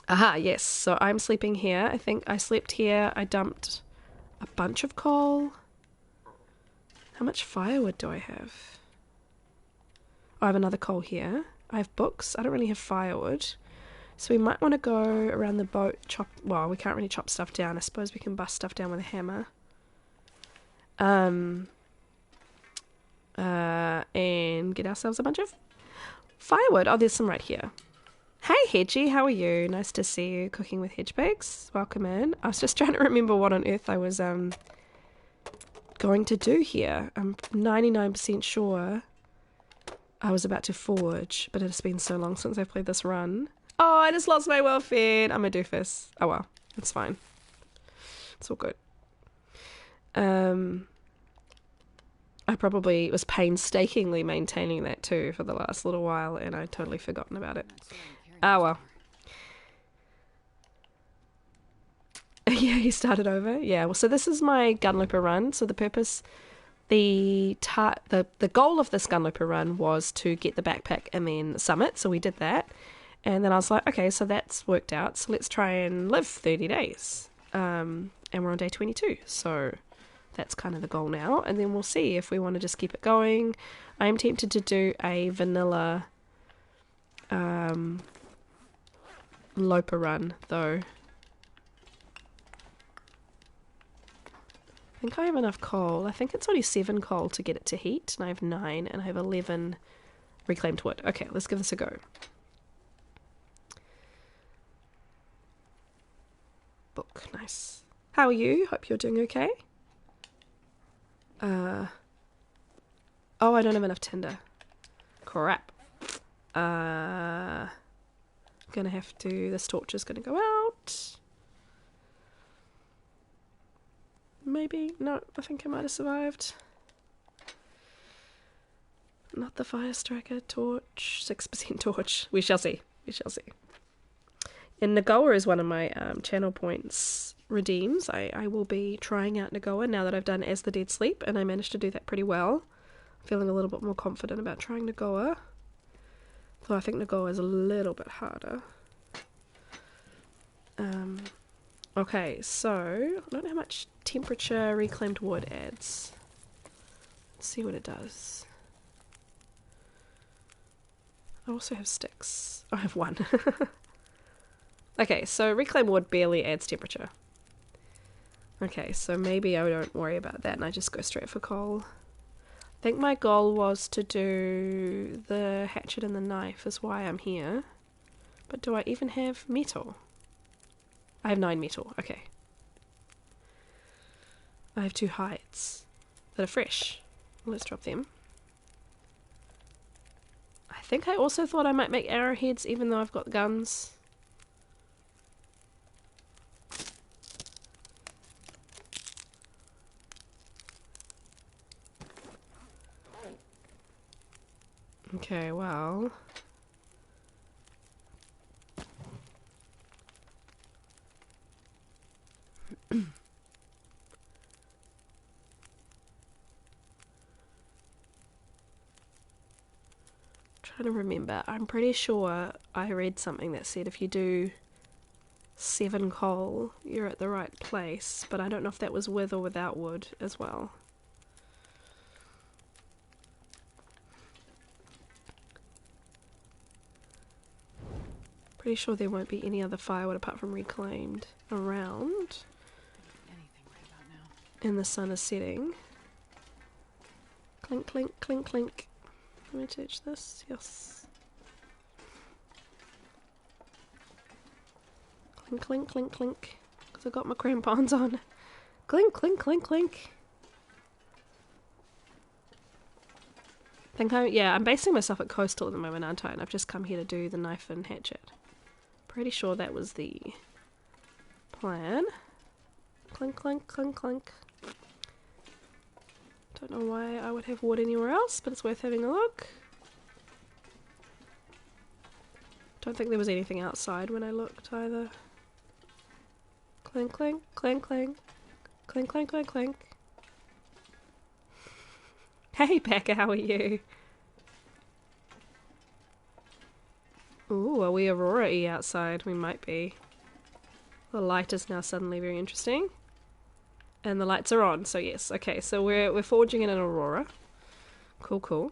Aha, yes. So I'm sleeping here. I think I slept here. I dumped a bunch of coal. How much firewood do I have? Oh, I have another coal here. I have books. I don't really have firewood. So we might want to go around the boat, chop... Well, we can't really chop stuff down. I suppose we can bust stuff down with a hammer. And get ourselves a bunch of firewood. Oh, there's some right here. Hey, Hedgie, how are you? Nice to see you cooking with Hedgepigs. Welcome in. I was just trying to remember what on earth I was going to do here. I'm 99% sure I was about to forge, but it's been so long since I've played this run. Oh, I just lost my welfare. I'm a doofus. Oh well, it's fine. It's all good. I probably was painstakingly maintaining that too for the last little while, and I'd totally forgotten about it. Ah, well. Yeah, he started over. Yeah, well, so this is my Gunloper run. So the purpose, the goal of this Gunloper run was to get the backpack and then summit. So we did that. And then I was like, okay, so that's worked out. So let's try and live 30 days. And we're on day 22. So that's kind of the goal now. And then we'll see if we want to just keep it going. I am tempted to do a vanilla Loper run, though. I think I have enough coal. I think it's only 7 coal to get it to heat. And I have 9, and I have 11 reclaimed wood. Okay, let's give this a go. Book, nice. How are you? Hope you're doing okay. Oh, I don't have enough tinder. Crap. Gonna have to... This torch is gonna go out. Maybe. No, I think I might have survived. Not the fire striker torch. 6% torch. We shall see. We shall see. And Nagoa is one of my channel points redeems. I will be trying out Nagoa now that I've done As the Dead Sleep, and I managed to do that pretty well. I'm feeling a little bit more confident about trying Nagoa. Though I think Nagoa is a little bit harder. Okay, so I don't know how much temperature reclaimed wood adds. Let's see what it does. I also have sticks. I have 1. Okay, so reclaimed wood barely adds temperature. Okay, so maybe I don't worry about that and I just go straight for coal. I think my goal was to do the hatchet and the knife is why I'm here. But do I even have metal? I have 9 metal, okay. I have 2 hides that are fresh. Let's drop them. I think I also thought I might make arrowheads even though I've got guns. Okay, well... trying to remember. I'm pretty sure I read something that said if you do 7 coal, you're at the right place, but I don't know if that was with or without wood as well. Pretty sure there won't be any other firewood apart from reclaimed around. And the sun is setting. Clink, clink, clink, clink. Let me teach this. Yes. Clink, clink, clink, clink. Because I got my crampons on. Clink, clink, clink, clink. I'm basing myself at coastal at the moment, aren't I? And I've just come here to do the knife and hatchet. Pretty sure that was the plan. Clink, clink, clink, clink. Don't know why I would have wood anywhere else, but it's worth having a look. Don't think there was anything outside when I looked either. Clink, clink, clink, clink. Clink, clink, clink, clink. Hey, Becca, how are you? Ooh, are we Aurora-y outside? We might be. The light is now suddenly very interesting. And the lights are on, so yes. Okay, so we're forging in an Aurora. Cool, cool.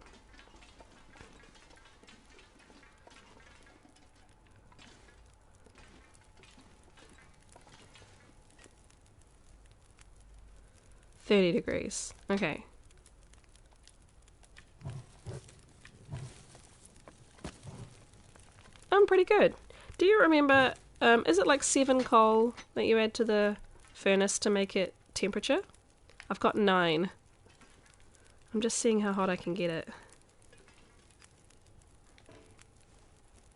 $30. Okay. I'm pretty good. Do you remember, is it like 7 coal that you add to the furnace to make it temperature? I've got 9. I'm just seeing how hot I can get it.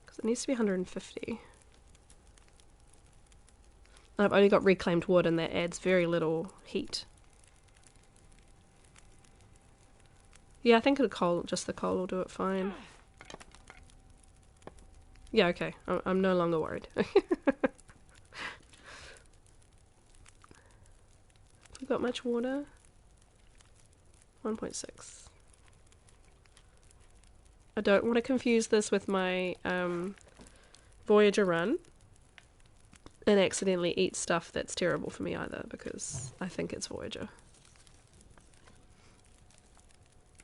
Because it needs to be 150. And I've only got reclaimed wood and that adds very little heat. Yeah, I think just the coal will do it fine. Yeah, okay. I'm no longer worried. We've got much water. 1.6. I don't want to confuse this with my Voyager run and accidentally eat stuff that's terrible for me either, because I think it's Voyager.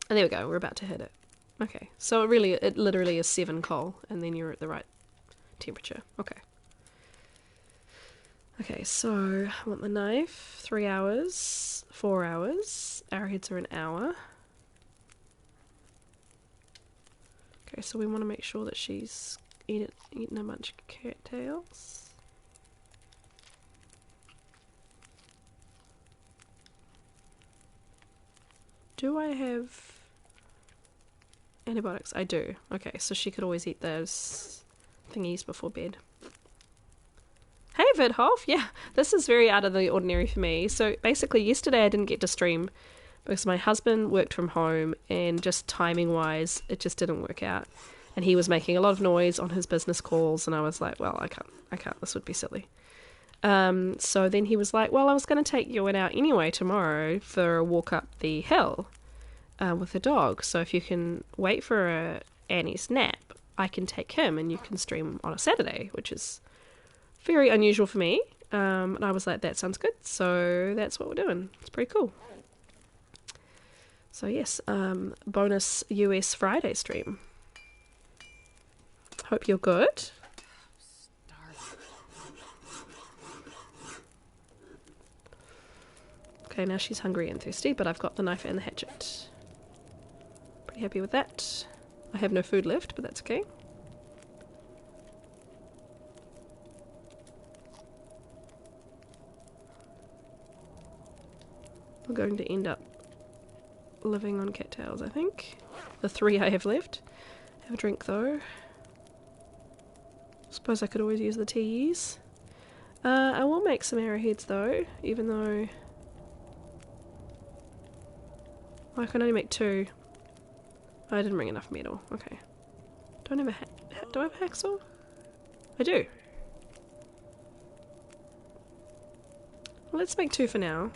And there we go, we're about to hit it. Okay, so it literally is 7 coal, and then you're at the right temperature. Okay. Okay, so I want the knife. 3 hours, 4 hours. Arrowheads are an hour. Okay, so we want to make sure that she's eaten a bunch of cattails. Do I have antibiotics? I do. Okay, so she could always eat those thingies before bed. Hey Vidhoff, yeah, this is very out of the ordinary for me. So basically yesterday I didn't get to stream because my husband worked from home and just timing wise it just didn't work out. And he was making a lot of noise on his business calls and I was like, well, I can't, this would be silly. So then he was like, well, I was going to take Ewan out anyway tomorrow for a walk up the hill with the dog. So if you can wait for Annie's nap, I can take him and you can stream on a Saturday, which is very unusual for me. And I was like, that sounds good. So that's what we're doing. It's pretty cool. So yes, bonus US Friday stream. Hope you're good. Okay, now she's hungry and thirsty, but I've got the knife and the hatchet. Pretty happy with that. I have no food left, but that's okay. We're going to end up living on cattails, I think. The 3 I have left. Have a drink though. Suppose I could always use the teas. I will make some arrowheads though, even though I can only make 2. I didn't bring enough metal. Okay. Do I have a hacksaw? I do. Well, let's make 2 for now.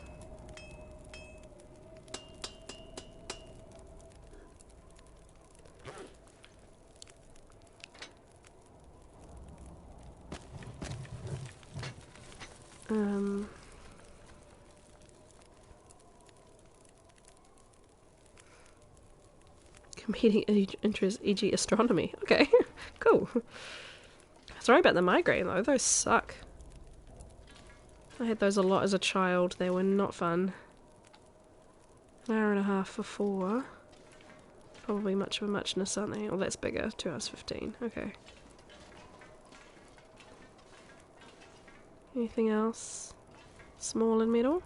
Competing interest, e.g. astronomy. Okay, cool. Sorry about the migraine though, those suck. I had those a lot as a child, they were not fun. An hour and a half for 4. Probably much of a muchness, aren't they? Oh, that's bigger, 2 hours 15, okay. Anything else? Small and metal?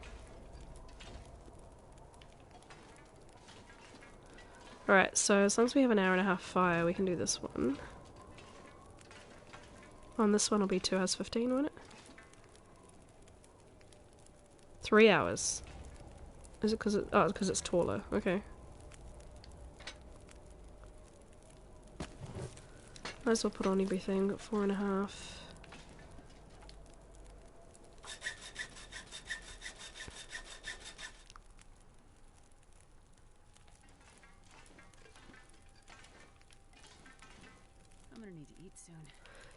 Alright, so as long as we have an hour and a half fire, we can do this one. On this one will be 2 hours 15, won't it? 3 hours. Is it because it's taller. Okay. Might as well put on everything. Got 4.5. I'm gonna need to eat soon.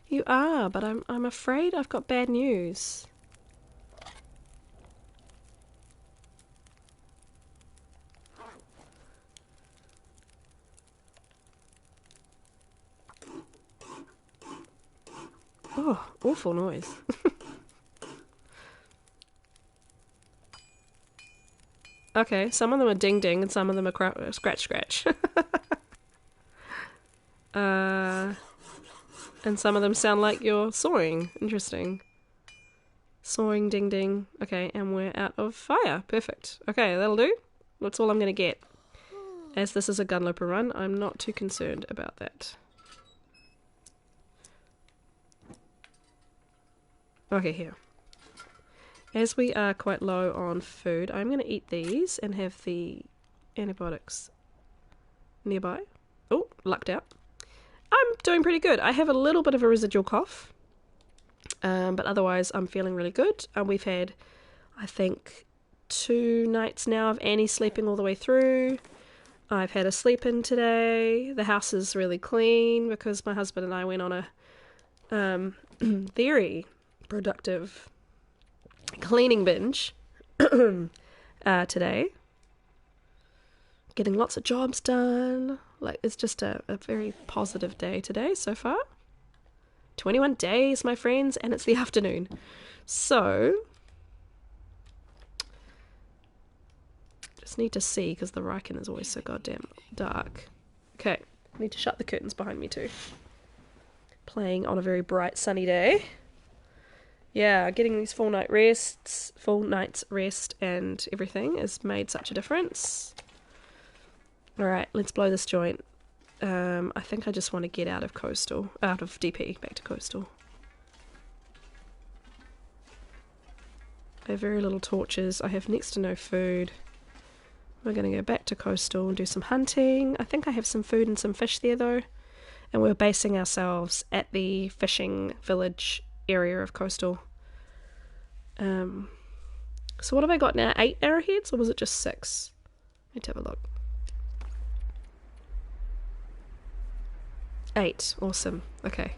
You are, but I'm afraid I've got bad news. Oh, awful noise. Okay, some of them are ding ding and some of them are scratch scratch. And some of them sound like you're sawing. Interesting. Sawing, ding ding. Okay, and we're out of fire. Perfect. Okay, that'll do. That's all I'm going to get. As this is a Gunloper run, I'm not too concerned about that. Okay, here. As we are quite low on food, I'm going to eat these and have the antibiotics nearby. Oh, lucked out. I'm doing pretty good. I have a little bit of a residual cough, but otherwise I'm feeling really good. We've had, I think, 2 nights now of Annie sleeping all the way through. I've had a sleep in today. The house is really clean because my husband and I went on a very productive cleaning binge today. Getting lots of jobs done. Like, it's just a very positive day today so far. 21 days, my friends, and it's the afternoon. So, just need to see because the Riken is always so goddamn dark. Okay, need to shut the curtains behind me too. Playing on a very bright sunny day. Yeah, getting these full night's rest and everything has made such a difference. Alright, let's blow this joint. I think I just want to get out of DP, back to Coastal. I have very little torches. I have next to no food. We're going to go back to Coastal and do some hunting. I think I have some food and some fish there though. And we're basing ourselves at the fishing village area of Coastal. So what have I got now? 8 arrowheads, or was it just 6? Let's have a look. 8. Awesome. Okay.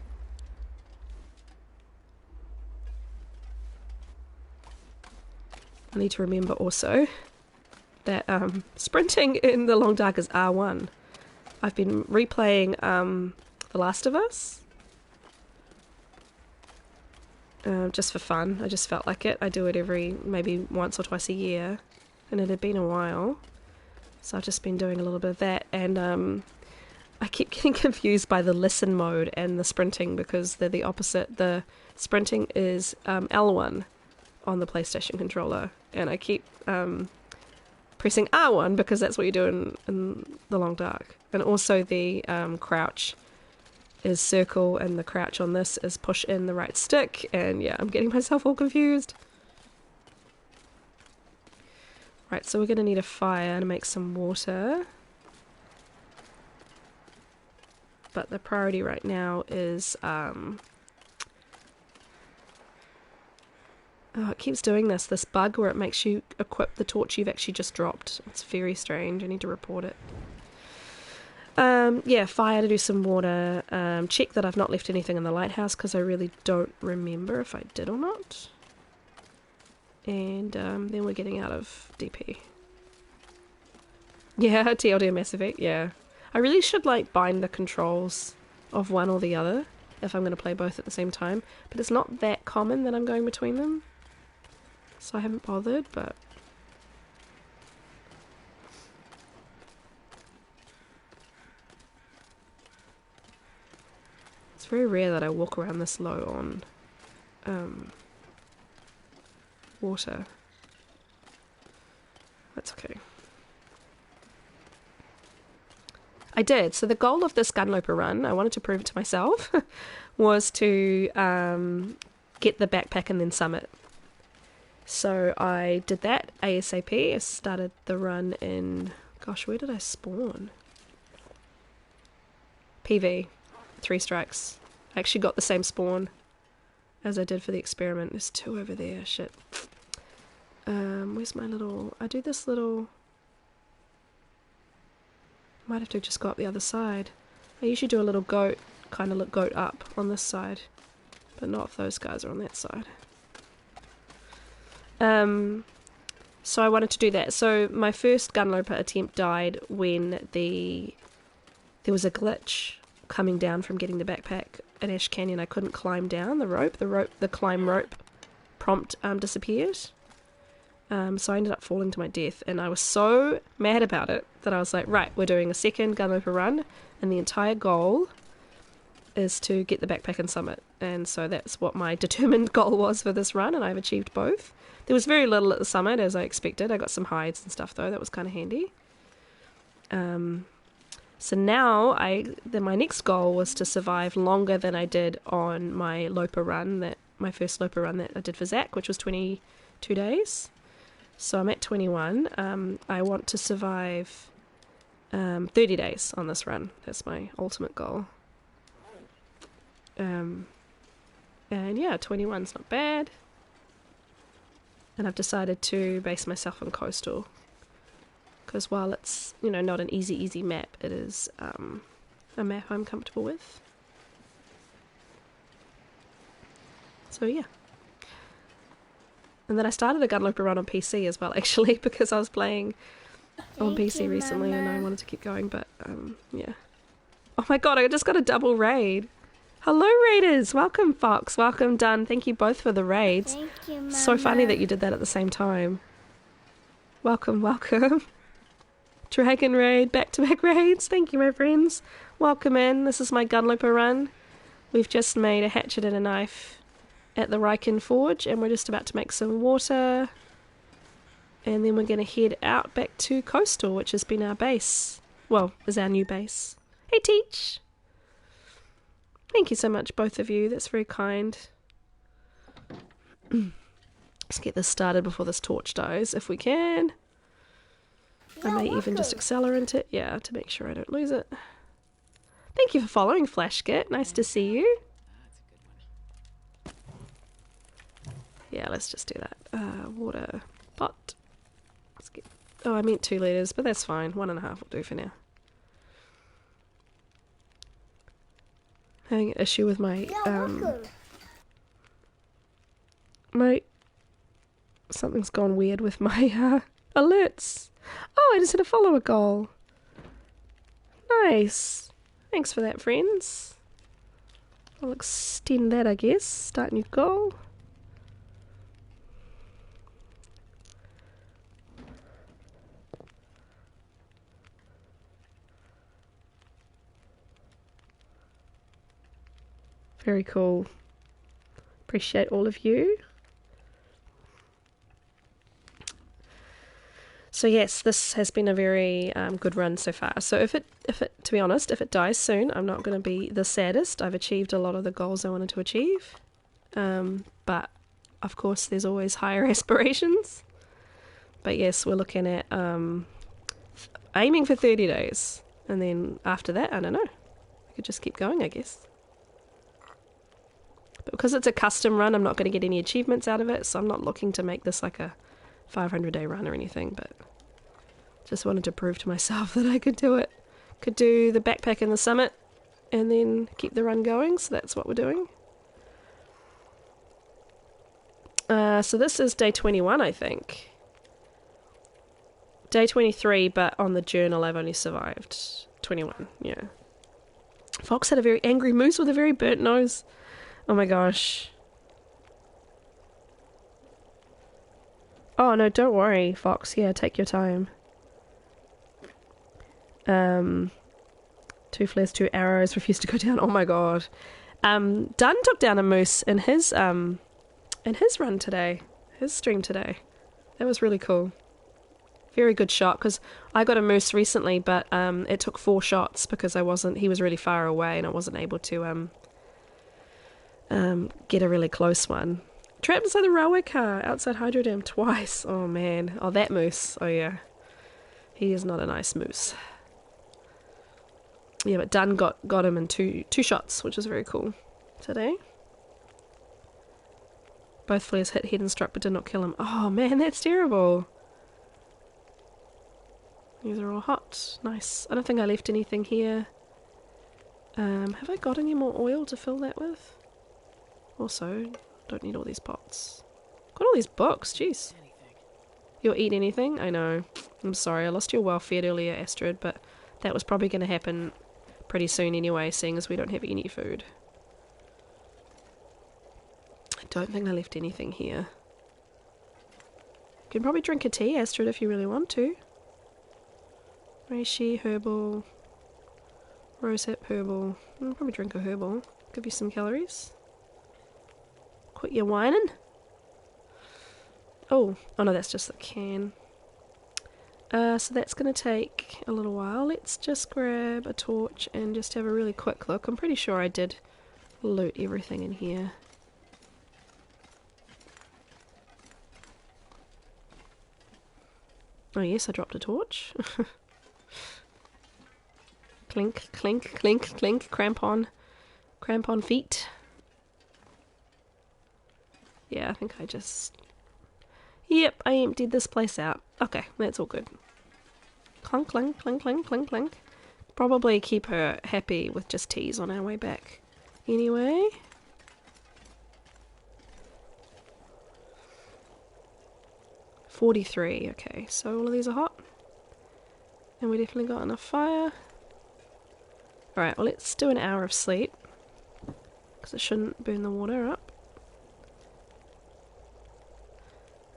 I need to remember also that sprinting in the Long Dark is R1. I've been replaying The Last of Us. Just for fun. I just felt like it. I do it maybe once or twice a year, and it had been a while, so I've just been doing a little bit of that. And I keep getting confused by the listen mode and the sprinting because they're the opposite. The sprinting is L1 on the PlayStation controller, and I keep pressing R1 because that's what you do in the Long Dark. And also the crouch is circle, and the crouch on this is push in the right stick. And yeah, I'm getting myself all confused. Right, so we're going to need a fire to make some water. But the priority right now is oh, it keeps doing this bug where it makes you equip the torch you've actually just dropped. It's very strange. I need to report it. Yeah, fire to do some water. Check that I've not left anything in the lighthouse because I really don't remember if I did or not. And then we're getting out of DP. Yeah, TLD Mass Effect, yeah. I really should like bind the controls of one or the other if I'm going to play both at the same time. But it's not that common that I'm going between them. So I haven't bothered, but... It's very rare that I walk around this low on water. That's okay. I did. So the goal of this Gunloper run, I wanted to prove it to myself, was to get the backpack and then summit. So I did that ASAP. I started the run in... Gosh, where did I spawn? PV. 3 strikes. I actually got the same spawn as I did for the experiment. There's 2 over there. Shit. Where's my little... I do this little... Might have to just go up the other side. I usually do a little goat kind of look goat up on this side, but not if those guys are on that side. So I wanted to do that. So my first Gunloper attempt died when there was a glitch coming down from getting the backpack at Ash Canyon. I couldn't climb down the rope. The climb rope prompt disappeared. So I ended up falling to my death, and I was so mad about it that I was like, right, we're doing a second Gunloper run, and the entire goal is to get the backpack and summit. And so that's what my determined goal was for this run, and I've achieved both. There was very little at the summit, as I expected. I got some hides and stuff, though. That was kind of handy. So now my next goal was to survive longer than I did on my Loper run, my first Loper run that I did for Zach, which was 22 days. So I'm at 21. I want to survive 30 days on this run. That's my ultimate goal. And yeah, 21's not bad. And I've decided to base myself on coastal, because while it's, not an easy map, it is a map I'm comfortable with. So yeah. And then I started a Gunloper run on PC as well, actually, because I was playing on PC recently, and I wanted to keep going, but yeah. Oh my god, I just got a double raid. Hello, raiders! Welcome, Fox. Welcome, Dunn. Thank you both for the raids. Thank you, Mama. So funny that you did that at the same time. Welcome. Dragon raid, back-to-back raids. Thank you, my friends. Welcome in. This is my Gunloper run. We've just made a hatchet and a knife at the Riken Forge, and we're just about to make some water. And then we're going to head out back to Coastal, which has been our base. Well, is our new base. Hey, Teach! Thank you so much, both of you. That's very kind. Let's get this started before this torch dies, if we can. I may even just accelerate it, to make sure I don't lose it. Thank you for following, Flashkit. Nice to see you. Yeah, let's just do that. Water pot. Let's get... Oh, I meant 2 litres, but that's fine. 1.5 will do for now. Having an issue with my something's gone weird with my alerts. Oh, I just hit a follower goal. Nice. Thanks for that, friends. I'll extend that, I guess. Start new goal. Very cool. Appreciate all of you. So yes, this has been a very good run so far. So if it, to be honest, if it dies soon, I'm not going to be the saddest. I've achieved a lot of the goals I wanted to achieve. But of course, there's always higher aspirations. But yes, we're looking at aiming for 30 days. And then after that, I don't know. We could just keep going, I guess. But because it's a custom run, I'm not going to get any achievements out of it. So I'm not looking to make this like a 500-day run or anything, but just wanted to prove to myself that I could do it. Could do the backpack and the summit and then keep the run going, so that's what we're doing. So this is day 21, I think. Day 23, but on the journal I've only survived 21, yeah. Fox had a very angry moose with a very burnt nose. Oh my gosh. Oh, no, don't worry, Fox. Yeah, take your time. 2 flares, 2 arrows, refused to go down. Oh my god. Dunn took down a moose in his run today. His stream today. That was really cool. Very good shot, because I got a moose recently, but it took 4 shots because he was really far away and I wasn't able to get a really close one. Trapped inside the railway car outside Hydro Dam twice. Oh man. Oh, that moose. Oh yeah. He is not a nice moose. Yeah, but Dunn got him in two shots, which was very cool today. Both flares hit head and struck but did not kill him. Oh man, that's terrible. These are all hot. Nice. I don't think I left anything here. Have I got any more oil to fill that with? Also, don't need all these pots. Got all these books, jeez. You'll eat anything? I know. I'm sorry, I lost your welfare earlier, Astrid, but that was probably going to happen pretty soon anyway, seeing as we don't have any food. I don't think I left anything here. You can probably drink a tea, Astrid, if you really want to. Reishi, herbal, rosehip, herbal. I'll probably drink a herbal. Give you some calories. Quit your whining. Oh no, that's just the can. So that's going to take a little while. Let's just grab a torch and just have a really quick look. I'm pretty sure I did loot everything in here. Oh yes, I dropped a torch. Clink, clink, clink, clink, crampon feet. Yeah, I think I just... Yep, I emptied this place out. Okay, that's all good. Clunk, clunk, clunk, clunk, clunk, clunk. Probably keep her happy with just teas on our way back. Anyway. $43, okay, so all of these are hot. And we definitely got enough fire. Alright, well let's do an hour of sleep. Because it shouldn't burn the water up.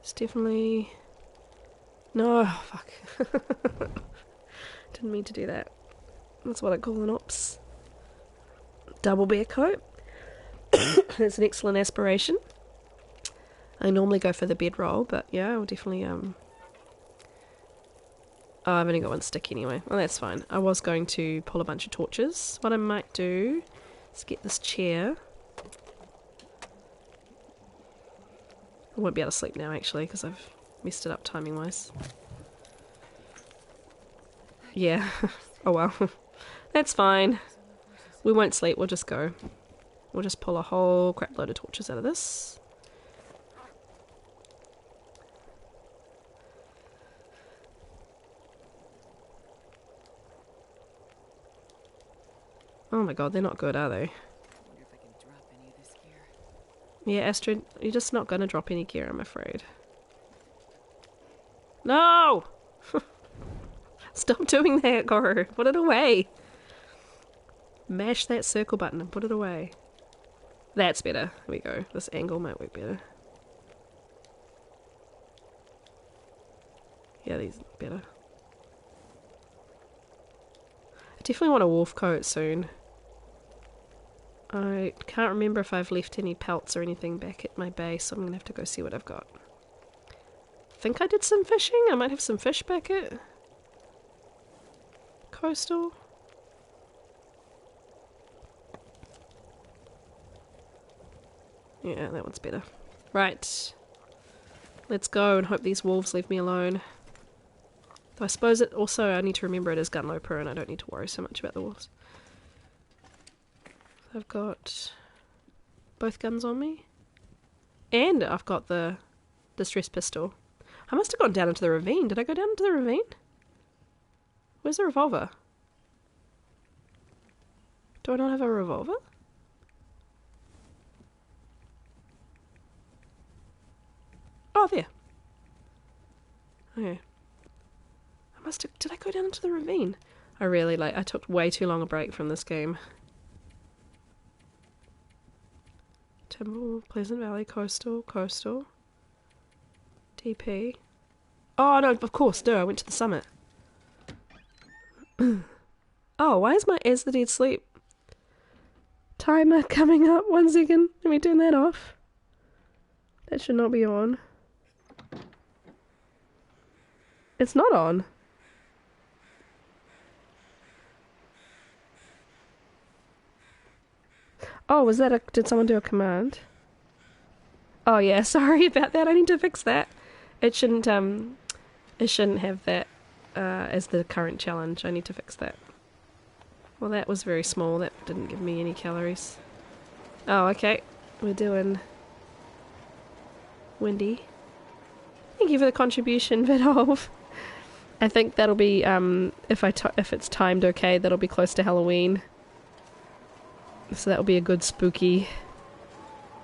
It's definitely... No, fuck. Didn't mean to do that. That's what I call an ops. Double bear coat. It's an excellent aspiration. I normally go for the bedroll, but yeah, I'll definitely... Oh, I've only got one stick anyway. Well, that's fine. I was going to pull a bunch of torches. What I might do is get this chair. I won't be able to sleep now, actually, because I've messed it up timing-wise. Yeah. Oh, well. That's fine. We won't sleep. We'll just go. We'll just pull a whole crap load of torches out of this. Oh my god, they're not good, are they? Yeah, Astrid, you're just not going to drop any gear, I'm afraid. No! Stop doing that, Goro. Put it away. Mash that circle button and put it away. That's better. There we go. This angle might work better. Yeah, these are better. I definitely want a wolf coat soon. I can't remember if I've left any pelts or anything back at my base, so I'm going to have to go see what I've got. I think I did some fishing. I might have some fish back at Coastal. Yeah, that one's better. Right. Let's go and hope these wolves leave me alone. Though I suppose it also, I need to remember it is Gunloper and I don't need to worry so much about the wolves. I've got both guns on me. And I've got the distress pistol. I must have gone down into the ravine. Did I go down into the ravine? Where's the revolver? Do I not have a revolver? Oh, there. Okay. I must have... Did I go down into the ravine? I took way too long a break from this game. Timber, Pleasant Valley, Coastal. DP. Oh, no, of course, no, I went to the summit. Oh, why is my As the Dead Sleep timer coming up? 1 second. Let me turn that off. That should not be on. It's not on. Oh, was that did someone do a command? Oh yeah, sorry about that. I need to fix that. It shouldn't have that as the current challenge. I need to fix that. Well, that was very small. That didn't give me any calories. Oh, okay. We're doing Windy. Thank you for the contribution, Vidolf. I think that'll be if it's timed okay, that'll be close to Halloween. So that'll be a good spooky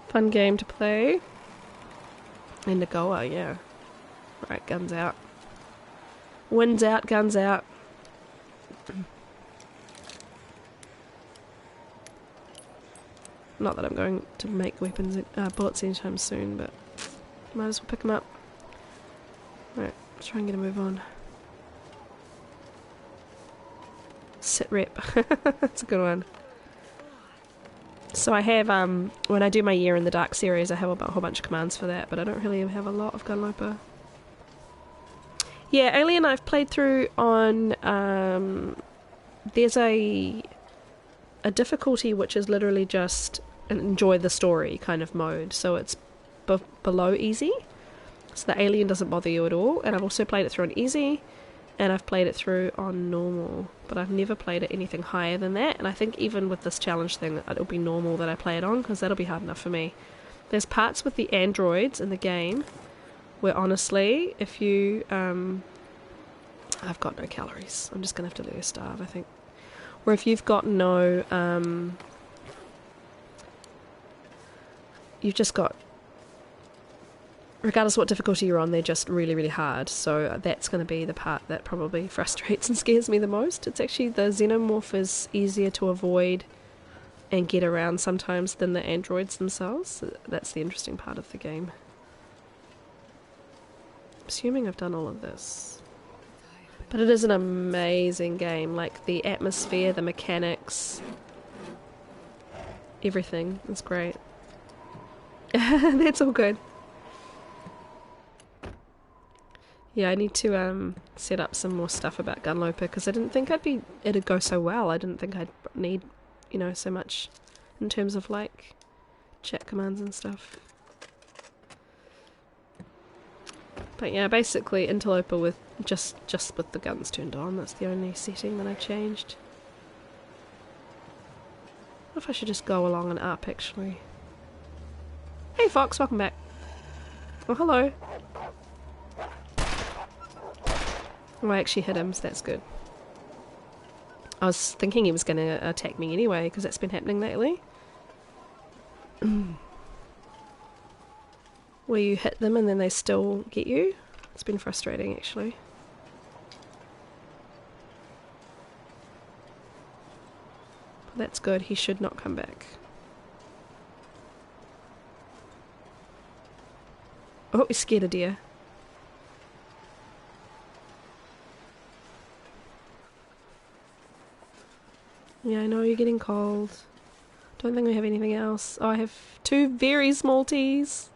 fun game to play. And Nagoa, yeah. Right, guns out. Winds out, guns out. Not that I'm going to make weapons, bullets anytime soon, but might as well pick them up. Right, let's try and get a move on. Sit rep. That's a good one. So I have, when I do my Year in the Dark series, I have a whole bunch of commands for that, but I don't really have a lot of Gunloper. Yeah, Alien I've played through on, there's a difficulty which is literally just an enjoy the story kind of mode, so it's below easy, so the alien doesn't bother you at all. And I've also played it through on easy, and I've played it through on normal, but I've never played it anything higher than that. And I think even with this challenge thing, it'll be normal that I play it on, because that'll be hard enough for me. There's parts with the androids in the game where honestly, if you I've got no calories, I'm just gonna have to let her starve, I think. Or if you've got no you've just got, regardless of what difficulty you're on, they're just really, really hard. So that's going to be the part that probably frustrates and scares me the most. It's actually the xenomorph is easier to avoid and get around sometimes than the androids themselves. That's the interesting part of the game. Assuming I've done all of this. But it is an amazing game. Like the atmosphere, the mechanics, everything is great. That's all good. Yeah, I need to set up some more stuff about Gunloper, because I didn't think it'd go so well. I didn't think I'd need, so much in terms of like chat commands and stuff. But yeah, basically Interloper with just with the guns turned on. That's the only setting that I changed. I wonder if I should just go along and up actually. Hey Fox, welcome back. Oh, hello. Oh, I actually hit him, so that's good. I was thinking he was going to attack me anyway, because that's been happening lately. Where you hit them and then they still get you. It's been frustrating, actually. But that's good, he should not come back. Oh, he scared a deer. Yeah, I know you're getting cold. Don't think we have anything else. Oh, I have 2 very small teas.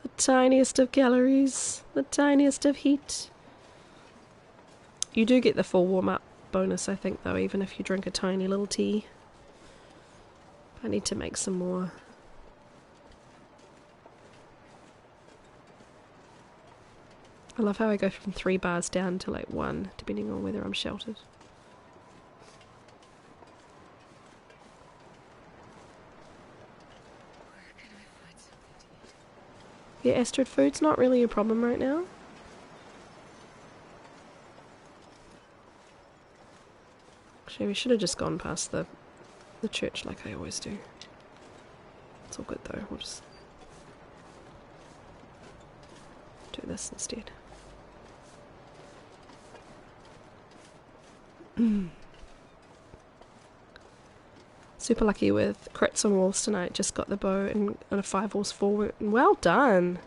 The tiniest of calories. The tiniest of heat. You do get the full warm-up bonus, I think, though, even if you drink a tiny little tea. I need to make some more. I love how I go from 3 bars down to like 1, depending on whether I'm sheltered. Yeah, Astrid, food's not really a problem right now. Actually, we should have just gone past the church like I always do. It's all good though, we'll just do this instead. Super lucky with crits on wolves tonight. Just got the bow and on a 5 horse forward. Well done.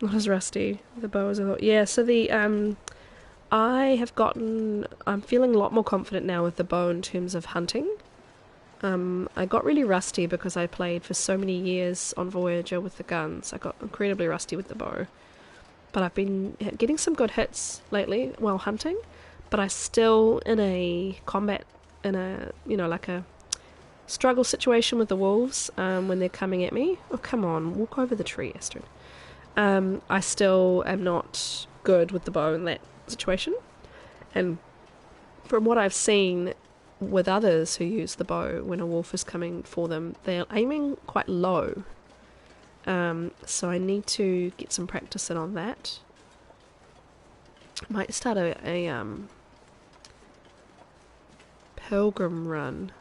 Not as rusty. The bow as I thought. Yeah, so the I'm feeling a lot more confident now with the bow in terms of hunting. I got really rusty because I played for so many years on Voyager with the guns. I got incredibly rusty with the bow. But I've been getting some good hits lately while hunting. But I still, in a combat, in a, like a struggle situation with the wolves, when they're coming at me. Oh, come on, walk over the tree, Astrid. I still am not good with the bow in that situation. And from what I've seen with others who use the bow when a wolf is coming for them, they're aiming quite low. So I need to get some practice in on that. Might start a pilgrim run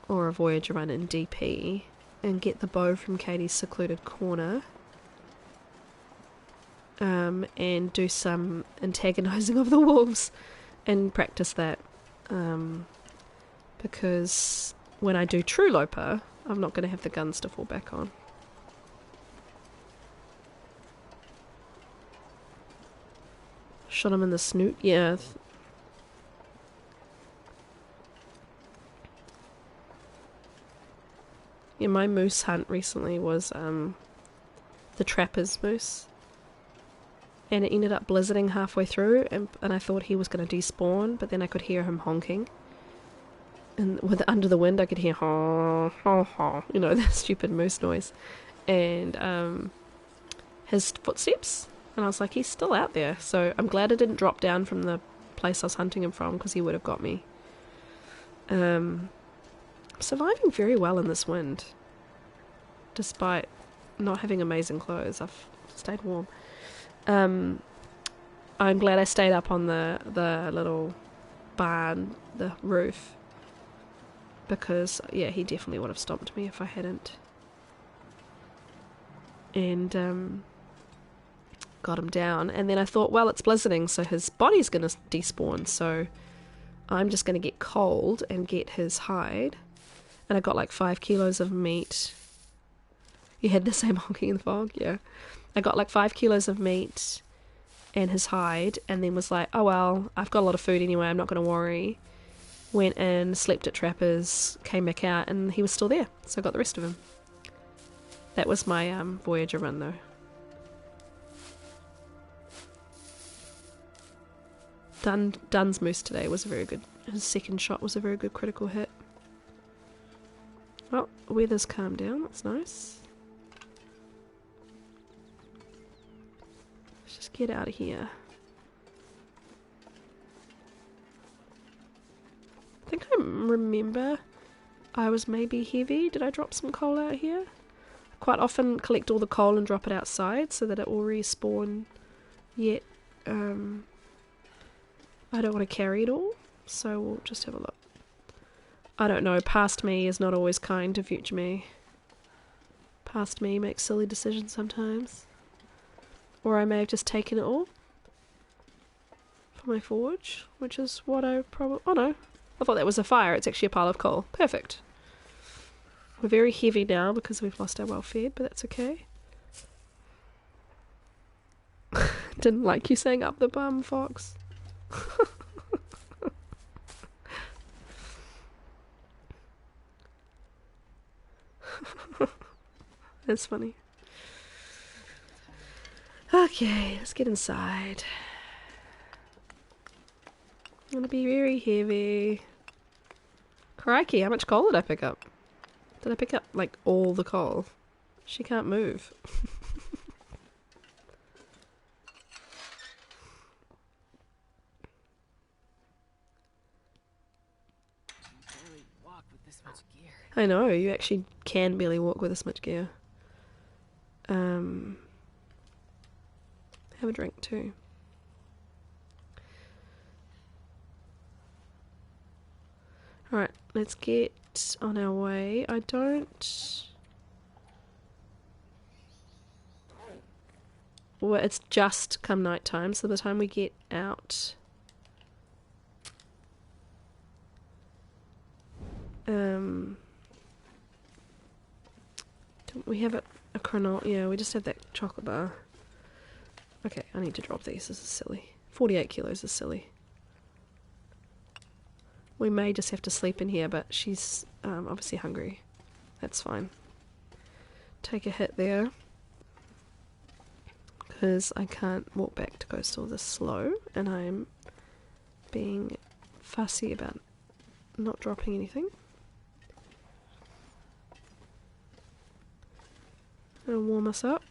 or a Voyager run in DP and get the bow from Katie's secluded corner, and do some antagonizing of the wolves and practice that, because when I do True Loper, I'm not going to have the guns to fall back on. Shot him in the snoot, yeah. Yeah, my moose hunt recently was the trapper's moose. And it ended up blizzarding halfway through, and I thought he was going to despawn, but then I could hear him honking. And under the wind, I could hear honk, honk, honk, you know, that stupid moose noise. And his footsteps, and I was like, he's still out there. So I'm glad it didn't drop down from the place I was hunting him from, because he would have got me. Surviving very well in this wind, despite not having amazing clothes. I've stayed warm. I'm glad I stayed up on the little barn, the roof, because yeah, he definitely would have stomped me if I hadn't. And got him down, and then I thought, well, it's blizzarding, so his body's gonna despawn, so I'm just gonna get cold and get his hide. And I got like 5 kilos of meat. You had the same honking in the fog? Yeah. I got like 5 kilos of meat and his hide, and then was like, oh well, I've got a lot of food anyway, I'm not going to worry. Went in, slept at Trappers, came back out, and he was still there. So I got the rest of him. That was my Voyager run though. Dunn's moose today was a very good, his second shot was a very good critical hit. Oh, weather's calmed down, that's nice. Let's just get out of here. I think I remember I was maybe heavy. Did I drop some coal out here? I quite often collect all the coal and drop it outside so that it will respawn, yet I don't want to carry it all, so we'll just have a look. I don't know, past me is not always kind to future me. Past me makes silly decisions sometimes. Or I may have just taken it all for my forge, which is what I probably... Oh no, I thought that was a fire, it's actually a pile of coal. Perfect. We're very heavy now because we've lost our well-fed, but that's okay. Didn't like you saying up the bum, Fox. That's funny. Okay, let's get inside. I'm gonna be very heavy. Crikey, how much coal did I pick up? Did I pick up, like, all the coal? She can't move. I know, you actually can barely walk with this much gear. Have a drink too. Alright, let's get on our way. I don't... Well, it's just come night time, so by the time we get out... we have a chrono... Yeah, we just have that chocolate bar. Okay, I need to drop these. This is silly. 48 kilos is silly. We may just have to sleep in here, but she's obviously hungry. That's fine. Take a hit there. Because I can't walk back to Coastal this slow, and I'm being fussy about not dropping anything. It'll warm us up.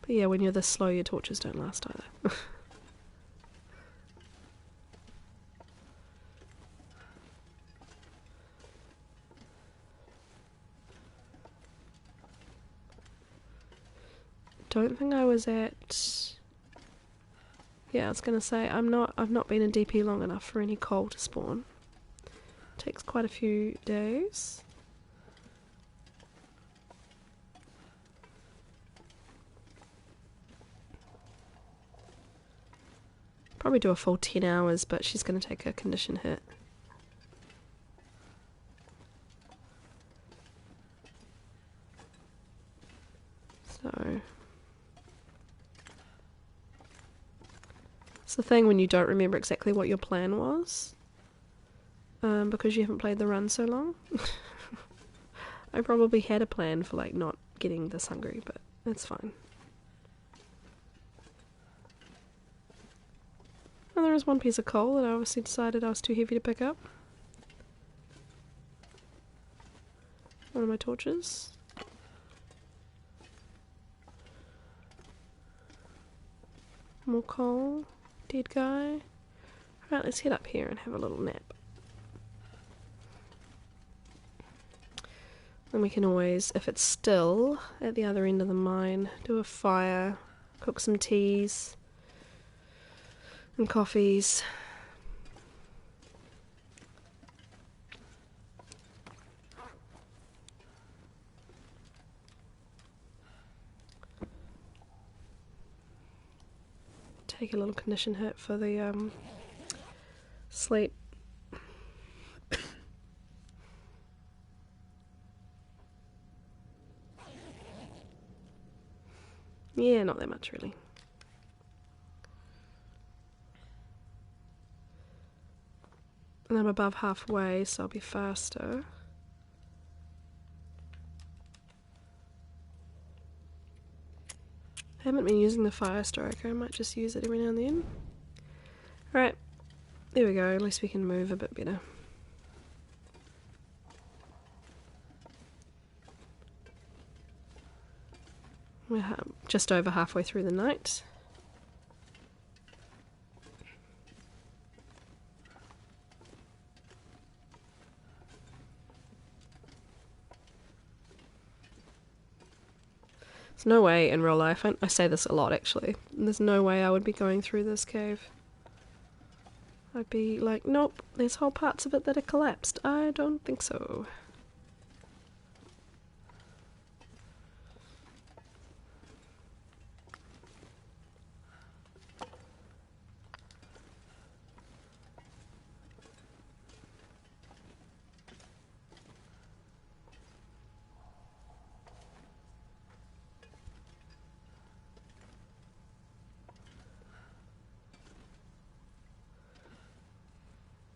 But yeah, when you're this slow, your torches don't last either. don't think I was at... Yeah, I was gonna say, I've not been in DP long enough for any coal to spawn. Takes quite a few days. Probably do a full 10 hours, but she's gonna take a condition hit. So... It's the thing when you don't remember exactly what your plan was. Because you haven't played the run so long. I probably had a plan for like not getting this hungry, but that's fine. And there is one piece of coal that I obviously decided I was too heavy to pick up. One of my torches. More coal. Dead guy. Alright, let's head up here and have a little nap. And we can always, if it's still at the other end of the mine, do a fire, cook some teas and coffees. Take a little condition hit for the sleep. Yeah, not that much really. And I'm above halfway, so I'll be faster. I haven't been using the fire striker, I might just use it every now and then. Alright, there we go, at least we can move a bit better. We're just over halfway through the night. There's no way in real life, I say this a lot actually, there's no way I would be going through this cave. I'd be like, nope, there's whole parts of it that are collapsed. I don't think so.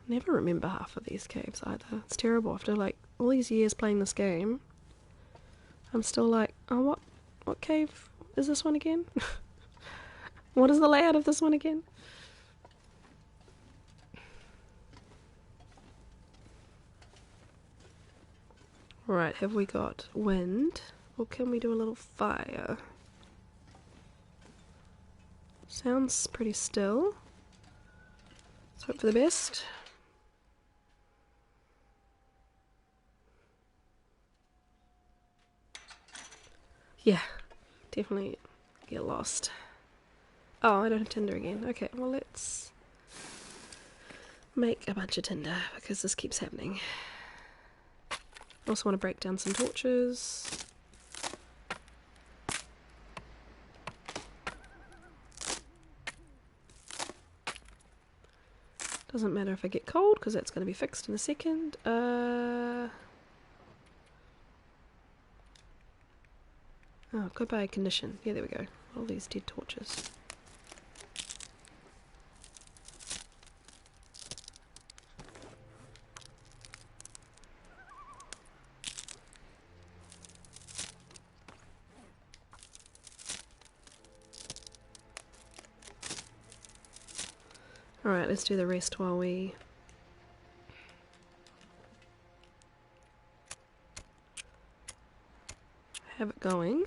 Never remember half of these caves either. It's terrible. After like all these years playing this game, I'm still like, oh, what cave is this one again? What is the layout of this one again? Right, have we got wind? Or can we do a little fire? Sounds pretty still. Let's hope for the best. Yeah, definitely get lost. Oh, I don't have tinder again. Okay, well let's make a bunch of tinder because this keeps happening. Also want to break down some torches. Doesn't matter if I get cold because that's going to be fixed in a second. Oh, goodbye condition. Yeah, there we go. All these dead torches. Alright, let's do the rest while we... have it going.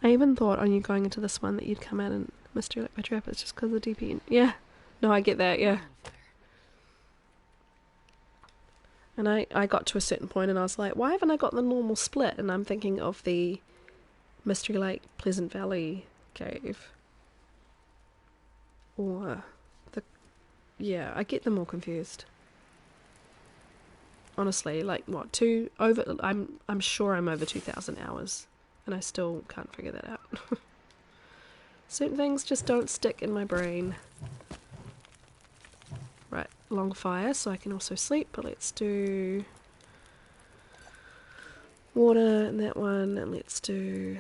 I even thought on you going into this one that you'd come out and Mystery like my trap, it's just because of the DP. Yeah. No, I get that, yeah. And I got to a certain point and I was like, why haven't I got the normal split? And I'm thinking of the Mystery Lake Pleasant Valley cave. Or the... Yeah, I get them all confused. Honestly, like, what, I'm sure I'm over 2,000 hours. And I still can't figure that out. Certain things just don't stick in my brain. Right, long fire, so I can also sleep, but let's do water in that one, and let's do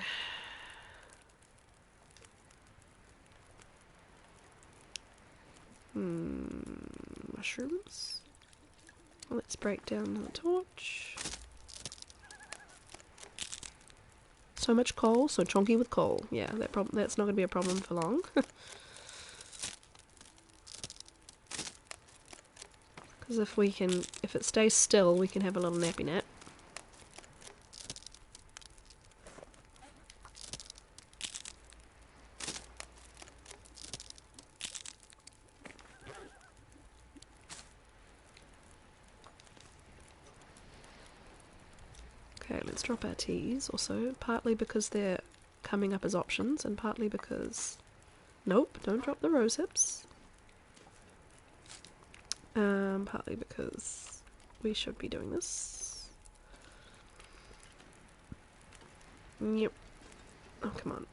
mushrooms. Let's break down the torch. So much coal, so chonky with coal. Yeah, that's not going to be a problem for long. Because if it stays still, we can have a little nappy nap. Okay, let's drop our teas also, partly because they're coming up as options, and partly because... Nope, don't drop the rose hips. Partly because we should be doing this. Yep. Oh, come on.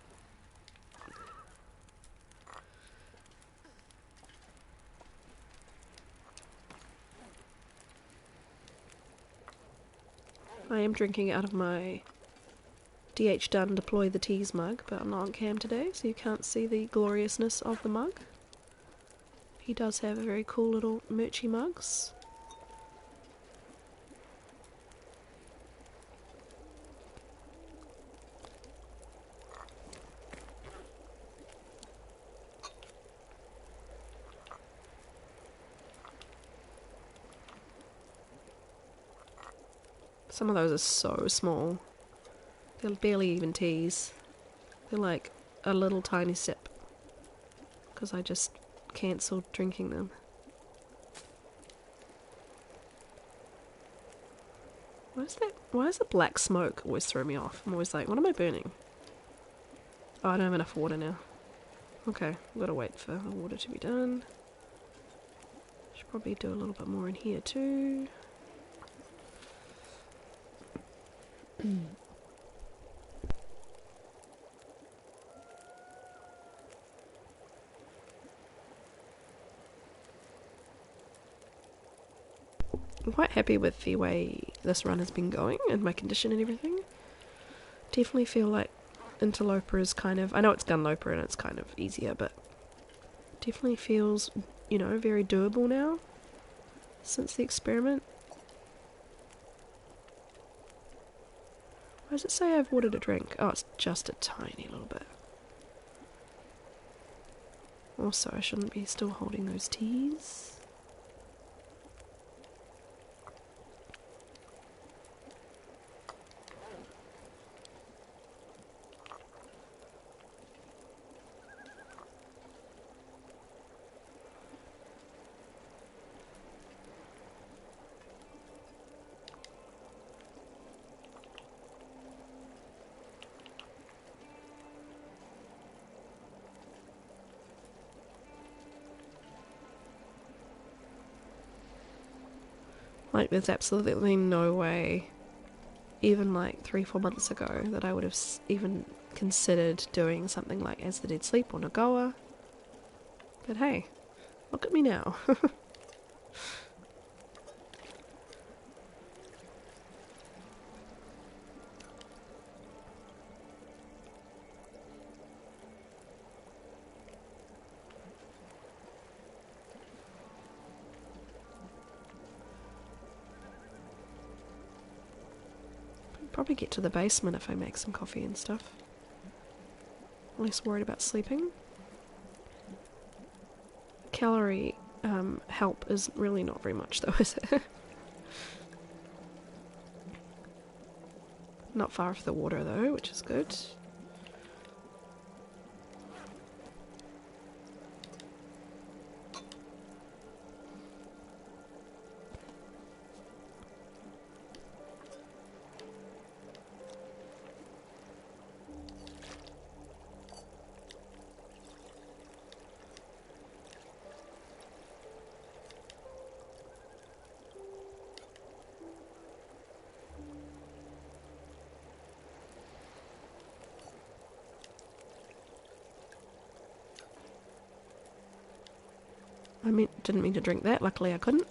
I am drinking out of my DH Done Deploy the Teas mug, but I'm not on cam today, so you can't see the gloriousness of the mug. He does have a very cool little merchy mugs. Some of those are so small. They're barely even teas. They're like a little tiny sip. Because I just cancelled drinking them. Why is the black smoke always throw me off? I'm always like, what am I burning? Oh, I don't have enough water now. Okay, I've got to wait for the water to be done. Should probably do a little bit more in here too. I'm quite happy with the way this run has been going and my condition and everything. Definitely feel like Interloper is kind of... I know it's Gunloper and it's kind of easier, but definitely feels, you know, very doable now since the experiment. Why does it say I've water to drink? Oh, it's just a tiny little bit. Also, I shouldn't be still holding those teas. Like, there's absolutely no way, even like 3-4 months ago, that I would have even considered doing something like As the Dead Sleep or Nagoa. But hey, look at me now. Probably get to the basement if I make some coffee and stuff. Less worried about sleeping. Calorie help is really not very much though, is it? Not far off the water though, which is good. didn't mean to drink that. Luckily I couldn't.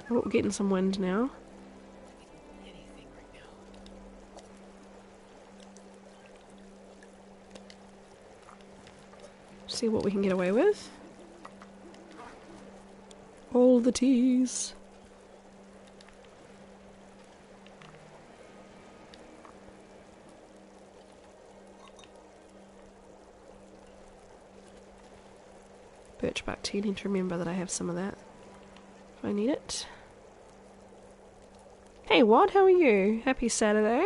Oh, we're getting some wind now. See what we can get away with. All the teas. Birchbark tea, need to remember that I have some of that if I need it. Hey Wad, how are you? Happy Saturday.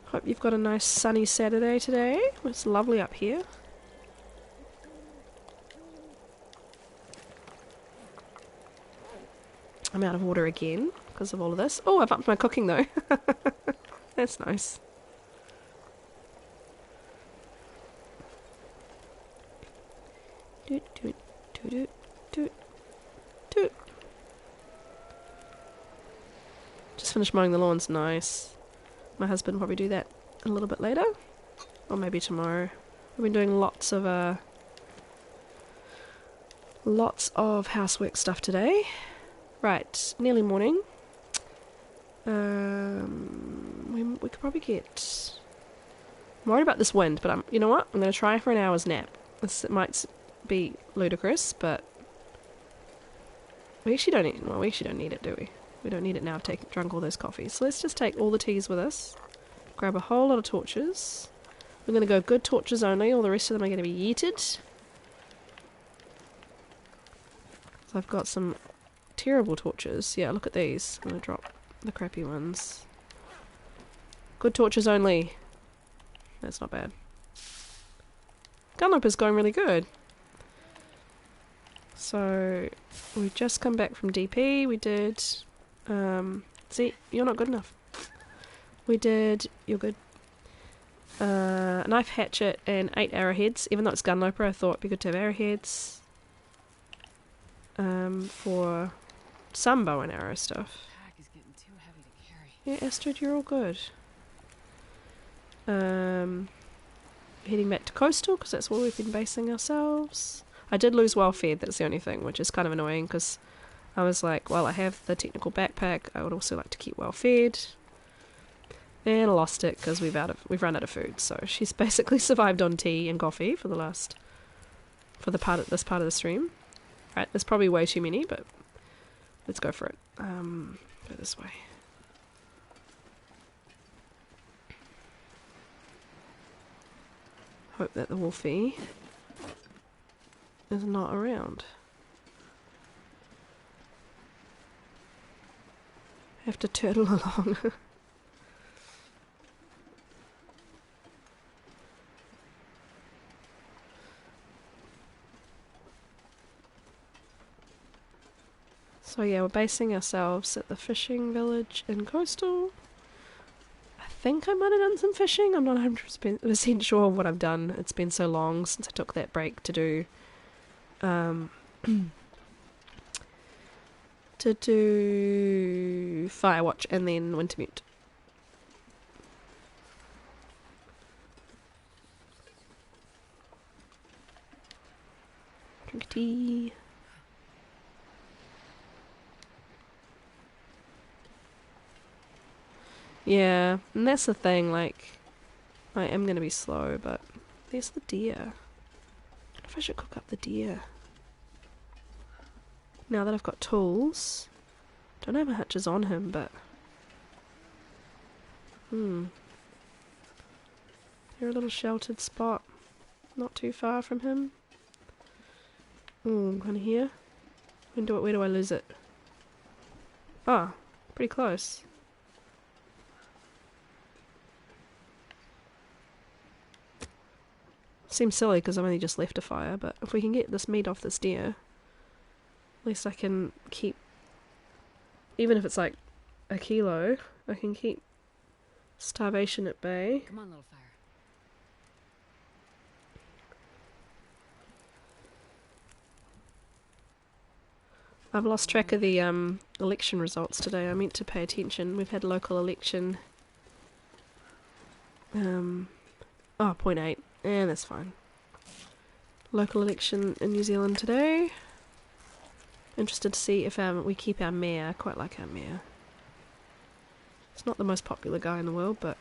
Hope you've got a nice sunny Saturday today. It's lovely up here. I'm out of water again because of all of this. Oh, I've upped my cooking though. That's nice. Doot, doot, doot, doot, doot, doot. Just finished mowing the lawns. Nice. My husband will probably do that a little bit later. Or maybe tomorrow. I've been doing lots of housework stuff today. Right, nearly morning. We could probably get... I'm worried about this wind, but you know what? I'm going to try for an hour's nap. It might be ludicrous, but we actually don't need it, do we? We don't need it now. I've drunk all those coffees. So let's just take all the teas with us. Grab a whole lot of torches. We're going to go good torches only. All the rest of them are going to be yeeted. So I've got some terrible torches. Yeah, look at these. I'm going to drop the crappy ones. Good torches only. That's not bad. Gunloper's going really good. So, we've just come back from DP. We did... see, you're not good enough. We did... You're good. Knife, hatchet, and 8 arrowheads. Even though it's Gunloper, I thought it'd be good to have arrowheads. For some bow and arrow stuff. Yeah, Astrid, you're all good. Heading back to coastal because that's where we've been basing ourselves. I did lose well fed, that's the only thing, which is kind of annoying because I was like, well, I have the technical backpack, I would also like to keep well fed. And I lost it because we've run out of food. So she's basically survived on tea and coffee for this part of the stream. Right, there's probably way too many, but let's go for it. Go this way. Hope that the wolfie is not around. Have to turtle along. So yeah, we're basing ourselves at the fishing village in coastal. I think I might have done some fishing. I'm not 100% sure what I've done. It's been so long since I took that break to do Firewatch and then Wintermute. Drink tea. Yeah, and that's the thing, like, I am going to be slow, but there's the deer. I wonder if I should cook up the deer. Now that I've got tools. Don't know how much is on him, but... They're a little sheltered spot. Not too far from him. Kind of here. Where do I lose it? Ah, pretty close. Seems silly because I've only just left a fire, but if we can get this meat off this deer, at least I can keep, even if it's like a kilo, I can keep starvation at bay. Come on, little fire. I've lost track of the election results today. I meant to pay attention. We've had local election. 0.8. That's fine. Local election in New Zealand today. Interested to see if we keep our mayor. I quite like our mayor. He's not the most popular guy in the world, but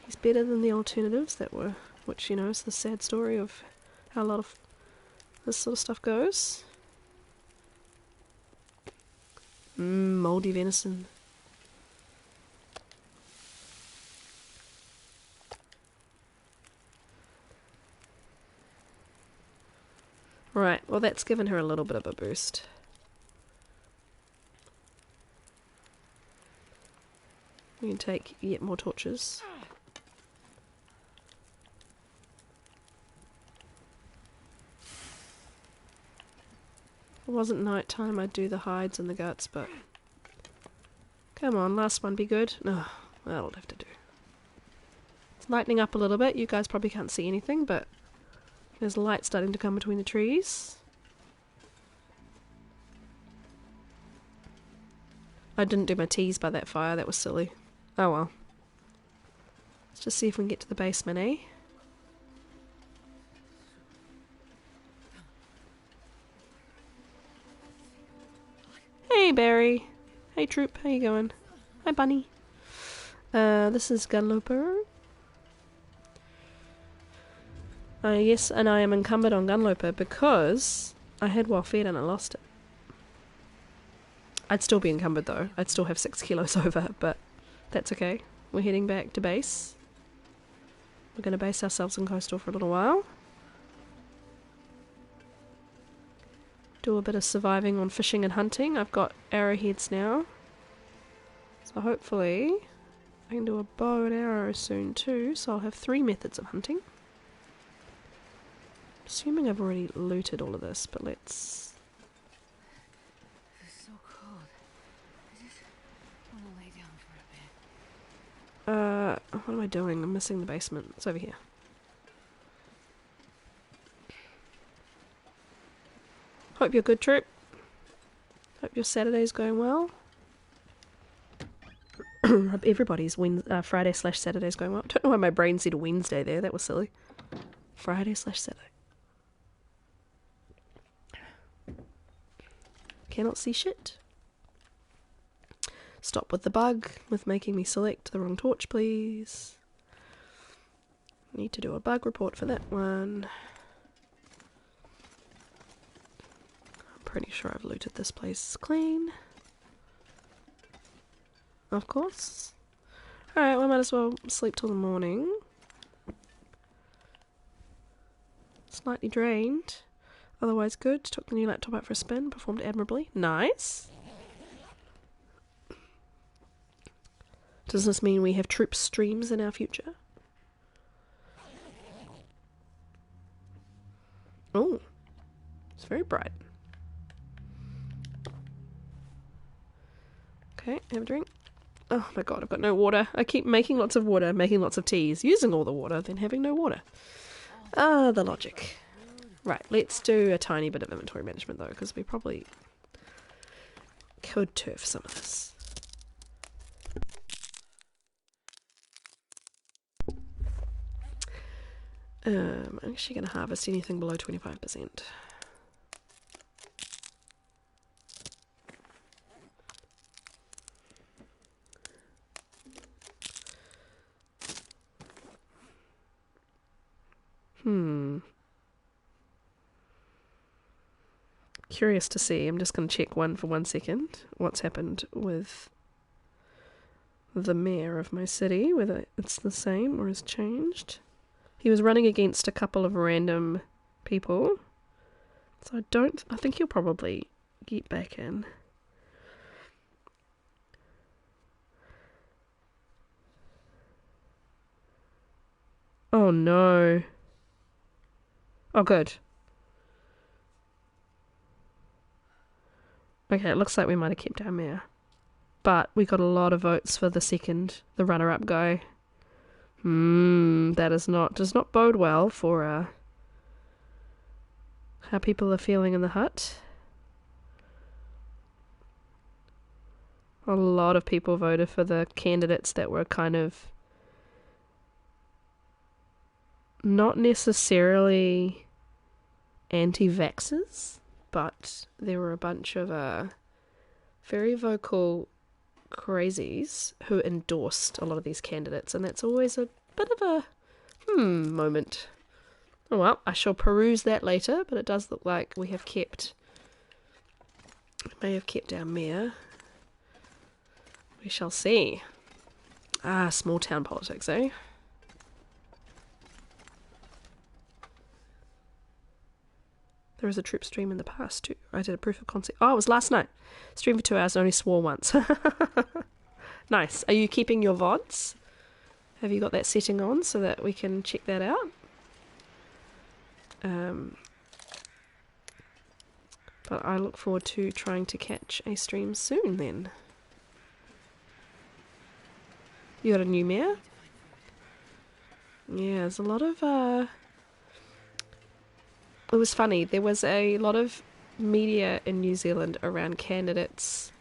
he's better than the alternatives that were, which, you know, is the sad story of how a lot of this sort of stuff goes. Mouldy venison. Right, well that's given her a little bit of a boost. We can take yet more torches. If it wasn't night time, I'd do the hides and the guts, but come on, last one, be good. No, that'll have to do. It's lightening up a little bit. You guys probably can't see anything, but there's light starting to come between the trees. I didn't do my teas by that fire, that was silly. Oh well. Let's just see if we can get to the basement, eh? Hey Barry. Hey Troop, how you going? Hi Bunny. This is Gunloper. Yes, and I am encumbered on Gunloper because I had well fed and I lost it. I'd still be encumbered though. I'd still have 6 kilos over, but that's okay. We're heading back to base. We're going to base ourselves in Coastal for a little while. Do a bit of surviving on fishing and hunting. I've got arrowheads now. So hopefully I can do a bow and arrow soon too, so I'll have 3 methods of hunting. Assuming I've already looted all of this, but let's... It's so cold. I just want to lay down for a bit. What am I doing? I'm missing the basement. It's over here. Hope you're good, Troop. Hope your Saturday's going well. Hope everybody's Friday/Saturday's going well. Don't know why my brain said Wednesday there. That was silly. Friday/Saturday. Cannot see shit. Stop with the bug with making me select the wrong torch, please. Need to do a bug report for that one. I'm pretty sure I've looted this place clean. Of course. Alright, well I might as well sleep till the morning. Slightly drained. Otherwise good. Took the new laptop out for a spin. Performed admirably. Nice. Does this mean we have troop streams in our future? Oh. It's very bright. Okay, have a drink. Oh my god, I've got no water. I keep making lots of water, making lots of teas, using all the water, then having no water. Ah, the logic. Right, let's do a tiny bit of inventory management though, because we probably could turf some of this. I'm actually going to harvest anything below 25%. Curious to see. I'm just going to check one for 1 second. What's happened with the mayor of my city, whether it's the same or has changed. He was running against a couple of random people. So I think he'll probably get back in. Oh no. Oh good. Okay, it looks like we might have kept our mayor. But we got a lot of votes for the runner-up guy. That does not bode well for how people are feeling in the hut. A lot of people voted for the candidates that were kind of not necessarily anti-vaxxers, but there were a bunch of very vocal crazies who endorsed a lot of these candidates, and that's always a bit of a moment. Oh well, I shall peruse that later, but it does look like we may have kept our mayor. We shall see. Small town politics, eh? There was a troop stream in the past too. I did a proof of concept. Oh, it was last night. Streamed for 2 hours and only swore once. Nice. Are you keeping your VODs? Have you got that setting on so that we can check that out? But I look forward to trying to catch a stream soon then. You got a new mayor? Yeah, there's a lot of it was funny. There was a lot of media in New Zealand around candidates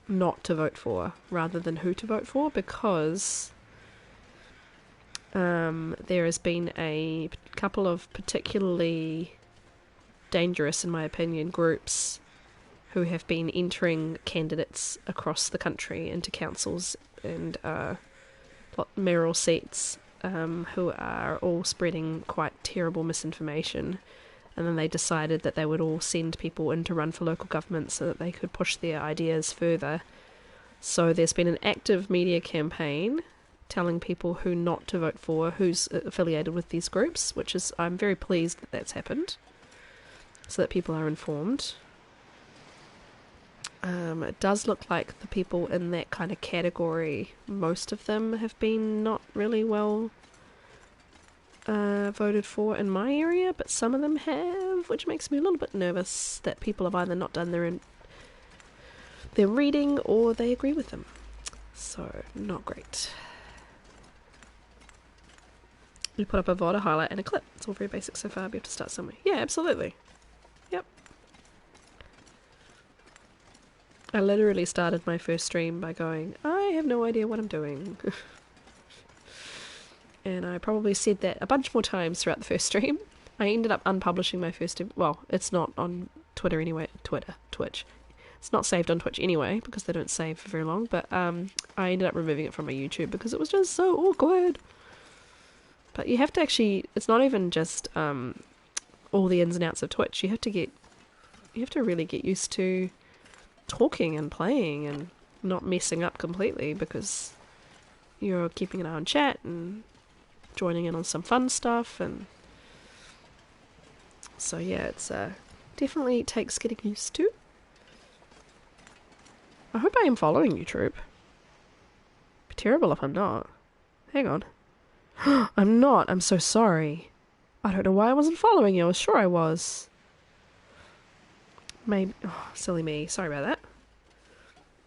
not to vote for rather than who to vote for, because there has been a couple of particularly dangerous, in my opinion, groups who have been entering candidates across the country into councils and mayoral seats, who are all spreading quite terrible misinformation, and then they decided that they would all send people in to run for local government so that they could push their ideas further. So there's been an active media campaign telling people who not to vote for, who's affiliated with these groups, which is, I'm very pleased that that's happened, so that people are informed. It does look like the people in that kind of category, most of them have been not really well voted for in my area, but some of them have, which makes me a little bit nervous that people have either not done their reading or they agree with them. So, not great. You put up a VOD, a highlight, and a clip. It's all very basic so far, but you have to start somewhere. Yeah, absolutely. Yep. I literally started my first stream by going, I have no idea what I'm doing. And I probably said that a bunch more times throughout the first stream. I ended up unpublishing my first... Well, it's not on Twitter anyway. Twitch. It's not saved on Twitch anyway, because they don't save for very long. But I ended up removing it from my YouTube because it was just so awkward. But you have to actually... It's not even just all the ins and outs of Twitch. You have to really get used to talking and playing and not messing up completely, because you're keeping an eye on chat and joining in on some fun stuff, and so yeah, it's definitely takes getting used to. I hope I am following you, Troop. Be terrible if I'm not. Hang on. I'm not. I'm so sorry. I don't know why I wasn't following you. I was sure I was. Maybe... Oh, silly me. Sorry about that.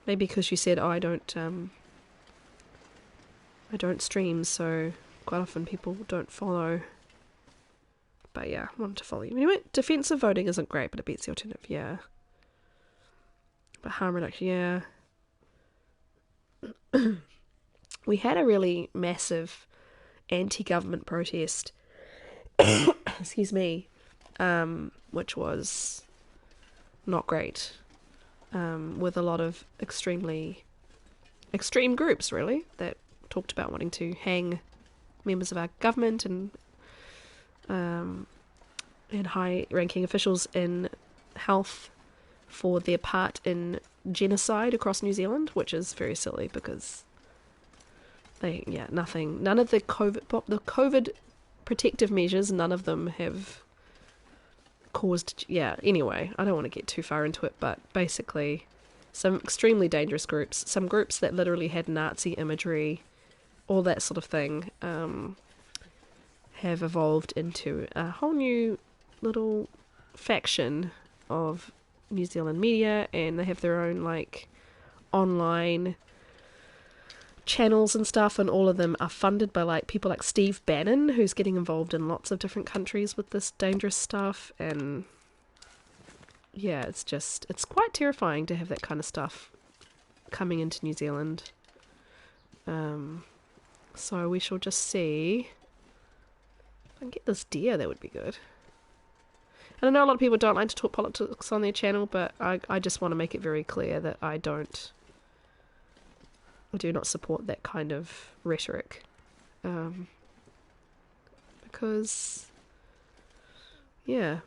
Maybe because you said, I don't stream, so quite often people don't follow. But yeah, I wanted to follow you. Anyway, defensive voting isn't great, but it beats the alternative, yeah. But harm reduction, yeah. We had a really massive anti-government protest, excuse me, which was not great, with a lot of extreme groups, really, that talked about wanting to hang members of our government and high-ranking officials in health for their part in genocide across New Zealand, which is very silly because none of the COVID protective measures, none of them have caused, anyway, I don't want to get too far into it, but basically some extremely dangerous groups, some groups that literally had Nazi imagery, all that sort of thing, have evolved into a whole new little faction of New Zealand media, and they have their own online channels and stuff, and all of them are funded by people like Steve Bannon, who's getting involved in lots of different countries with this dangerous stuff. And yeah, it's quite terrifying to have that kind of stuff coming into New Zealand. So we shall just see. If I can get this deer, that would be good. And I know a lot of people don't like to talk politics on their channel, but I just want to make it very clear that I do not support that kind of rhetoric. Because, yeah,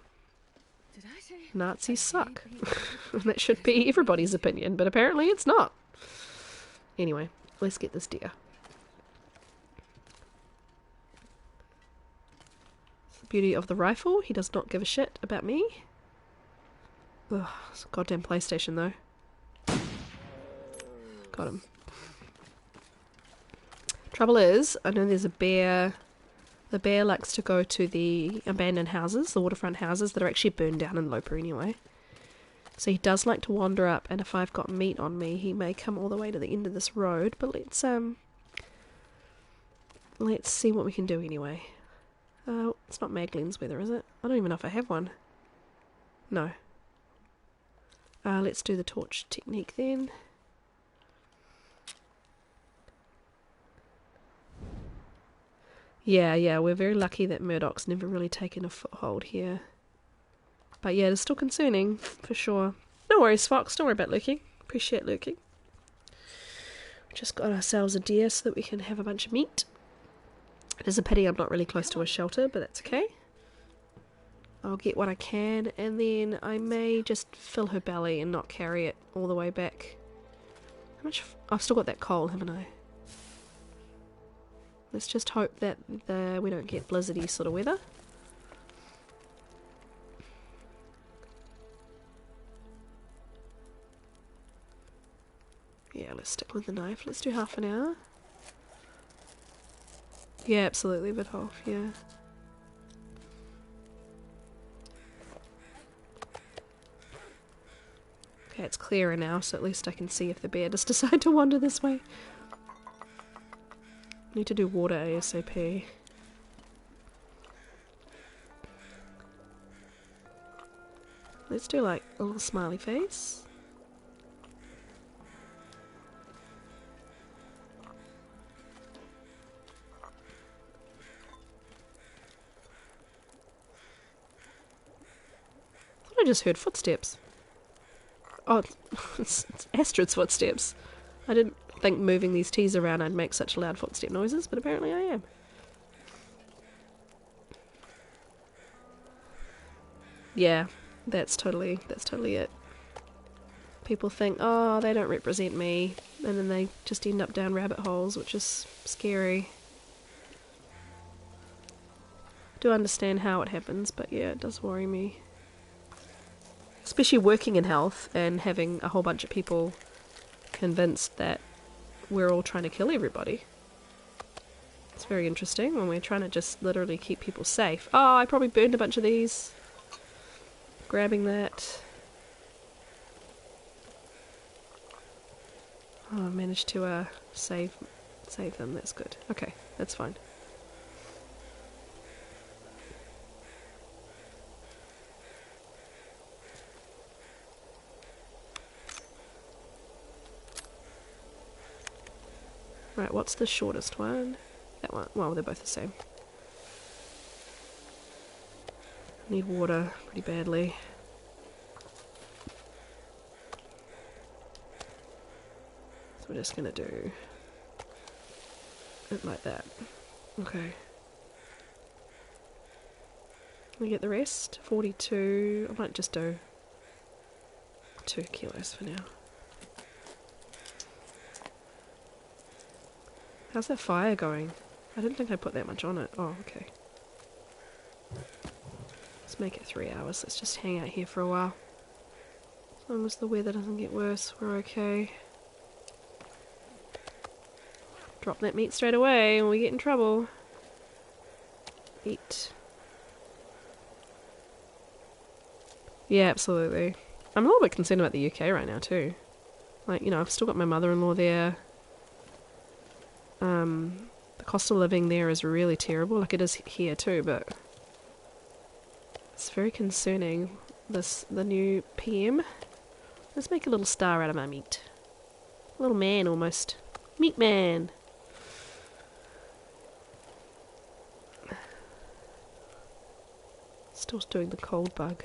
Did I say Nazis suck. That should be everybody's opinion, but apparently it's not. Anyway, let's get this deer. It's the beauty of the rifle. He does not give a shit about me. Ugh, it's a goddamn PlayStation though. Got him. Trouble is, I know there's a bear. The bear likes to go to the abandoned houses, the waterfront houses that are actually burned down in Loper anyway. So he does like to wander up, and if I've got meat on me, he may come all the way to the end of this road. But let's see what we can do anyway. It's not Magleen's weather, is it? I don't even know if I have one. No. Let's do the torch technique then. Yeah, we're very lucky that Murdoch's never really taken a foothold here. But yeah, it's still concerning, for sure. No worries, Fox, don't worry about lurking. Appreciate lurking. We just got ourselves a deer so that we can have a bunch of meat. It is a pity I'm not really close to a shelter, but that's okay. I'll get what I can, and then I may just fill her belly and not carry it all the way back. How much? I've still got that coal, haven't I? Let's just hope that we don't get blizzardy sort of weather. Yeah, let's stick with the knife. Let's do half an hour. Yeah, absolutely, a bit off, yeah. Okay, it's clearer now, so at least I can see if the bear does decide to wander this way. Need to do water ASAP. Let's do like a little smiley face. I thought I just heard footsteps. Oh, it's Astrid's footsteps. I didn't think moving these teas around I'd make such loud footstep noises, but apparently I am. Yeah, that's totally it. People think, oh, they don't represent me, and then they just end up down rabbit holes, which is scary. Do understand how it happens, but yeah, it does worry me. Especially working in health and having a whole bunch of people convinced that we're all trying to kill everybody. It's very interesting when we're trying to just literally keep people safe. Oh, I probably burned a bunch of these. Grabbing that. Oh, I managed to save them. That's good. Okay, that's fine. Right, what's the shortest one? That one. Well, they're both the same. Need water pretty badly. So we're just gonna do it like that. Okay. We get the rest. 42. I might just do 2 kilos for now. How's that fire going? I didn't think I put that much on it. Oh, okay. Let's make it 3 hours. Let's just hang out here for a while. As long as the weather doesn't get worse, we're okay. Drop that meat straight away and we get in trouble. Eat. Yeah, absolutely. I'm a little bit concerned about the UK right now too. Like, you know, I've still got my mother-in-law there. The cost of living there is really terrible, like it is here too, but it's very concerning. The new PM. Let's make a little star out of my meat. Little man almost. Meat man. Still doing the cold bug.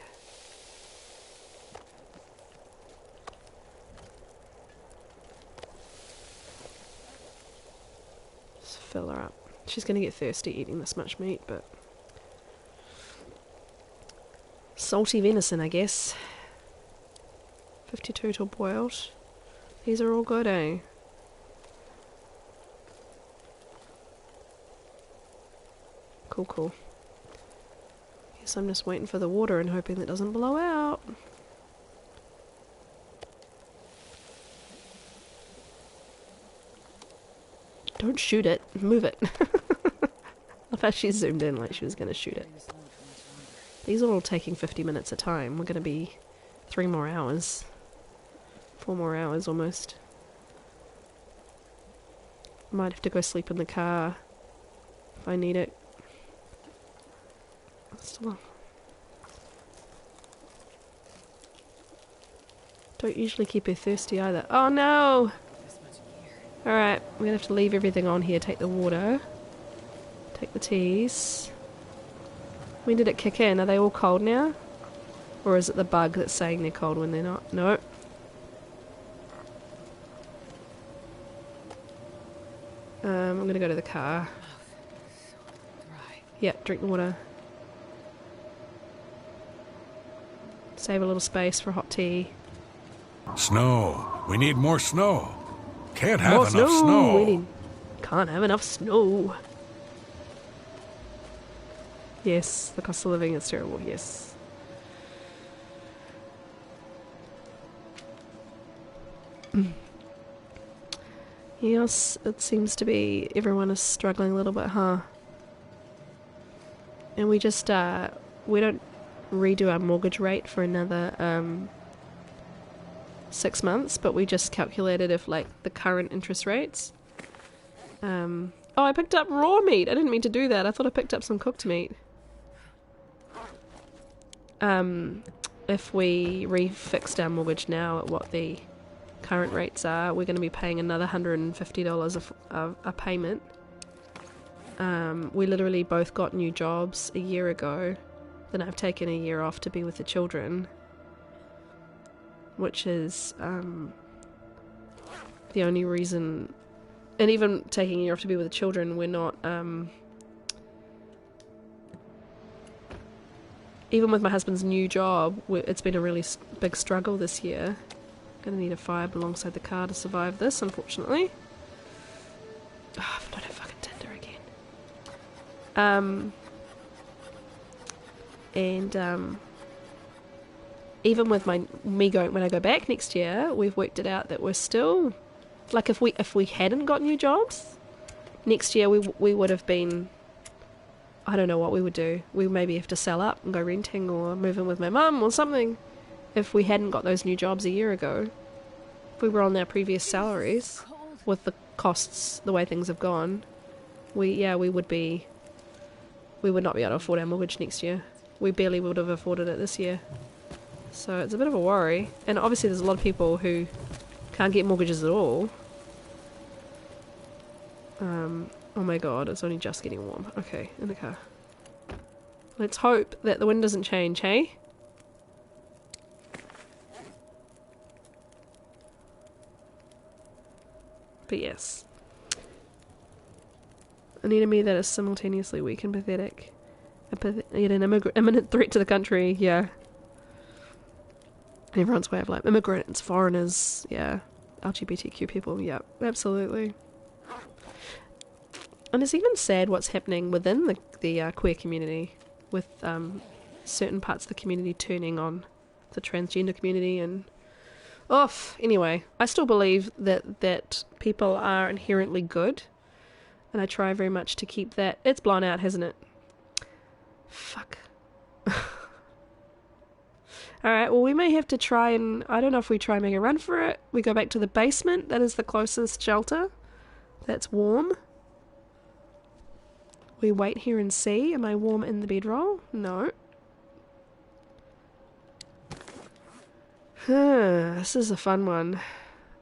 Just fill her up. She's gonna get thirsty eating this much meat, but... salty venison, I guess. 52 till boiled. These are all good, eh? Cool, cool. Guess I'm just waiting for the water and hoping that doesn't blow out. Don't shoot it. Move it. I thought she zoomed in like she was going to shoot it. These are all taking 50 minutes a time. We're going to be 3 more hours. 4 more hours almost. Might have to go sleep in the car if I need it. Still, don't usually keep her thirsty either. Oh no! Alright, we're gonna have to leave everything on here. Take the water. Take the teas. When did it kick in? Are they all cold now? Or is it the bug that's saying they're cold when they're not? No. I'm gonna go to the car. Yep, drink the water. Save a little space for hot tea. Snow. We need more snow. Can't have More enough snow. We can't have enough snow. Yes, the cost of living is terrible, yes. Yes, it seems to be everyone is struggling a little bit, huh? And we just, we don't redo our mortgage rate for another 6 months, but we just calculated if like the current interest rates. Oh, I picked up raw meat. I didn't mean to do that. I thought I picked up some cooked meat. If we refixed our mortgage now at what the current rates are, we're going to be paying another $150 a payment. We literally both got new jobs a year ago. Then I've taken a year off to be with the children, which is the only reason. And even taking a year off to be with the children, we're not even with my husband's new job, it's been a really big struggle this year. Gonna need a fire alongside the car to survive this, unfortunately. Oh, I don't have fucking Tinder again. And even with me going when I go back next year, we've worked it out that we're still like if we hadn't got new jobs next year, we would have been. I don't know what we would do. We maybe have to sell up and go renting or move in with my mum or something. If we hadn't got those new jobs a year ago, if we were on our previous salaries, with the costs the way things have gone, we would not be able to afford our mortgage next year. We barely would have afforded it this year. So it's a bit of a worry. And obviously there's a lot of people who can't get mortgages at all. Oh my god, it's only just getting warm. Okay, in the car. Let's hope that the wind doesn't change, hey? But yes. An enemy that is simultaneously weak and pathetic. Yet an imminent threat to the country, yeah. Everyone's way of life. Immigrants, foreigners, yeah. LGBTQ people, yeah, absolutely. And it's even sad what's happening within the queer community, with certain parts of the community turning on the transgender community and... anyway, I still believe that people are inherently good, and I try very much to keep that. It's blown out, hasn't it? Fuck. Alright, well we may have to try and... I don't know if we try and make a run for it. We go back to the basement. That is the closest shelter. That's warm. We wait here and see. Am I warm in the bedroll? No. This is a fun one.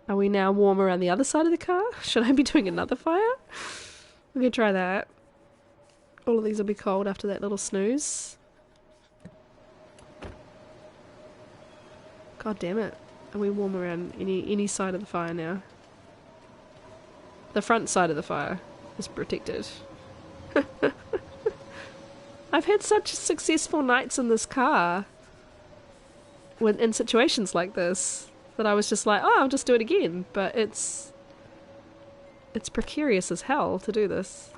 Are we now warm around the other side of the car? Should I be doing another fire? We're gonna try that. All of these will be cold after that little snooze. God damn it. Are we warm around any side of the fire now? The front side of the fire is protected. I've had such successful nights in this car in situations like this that I was just like, oh, I'll just do it again. But it's precarious as hell to do this.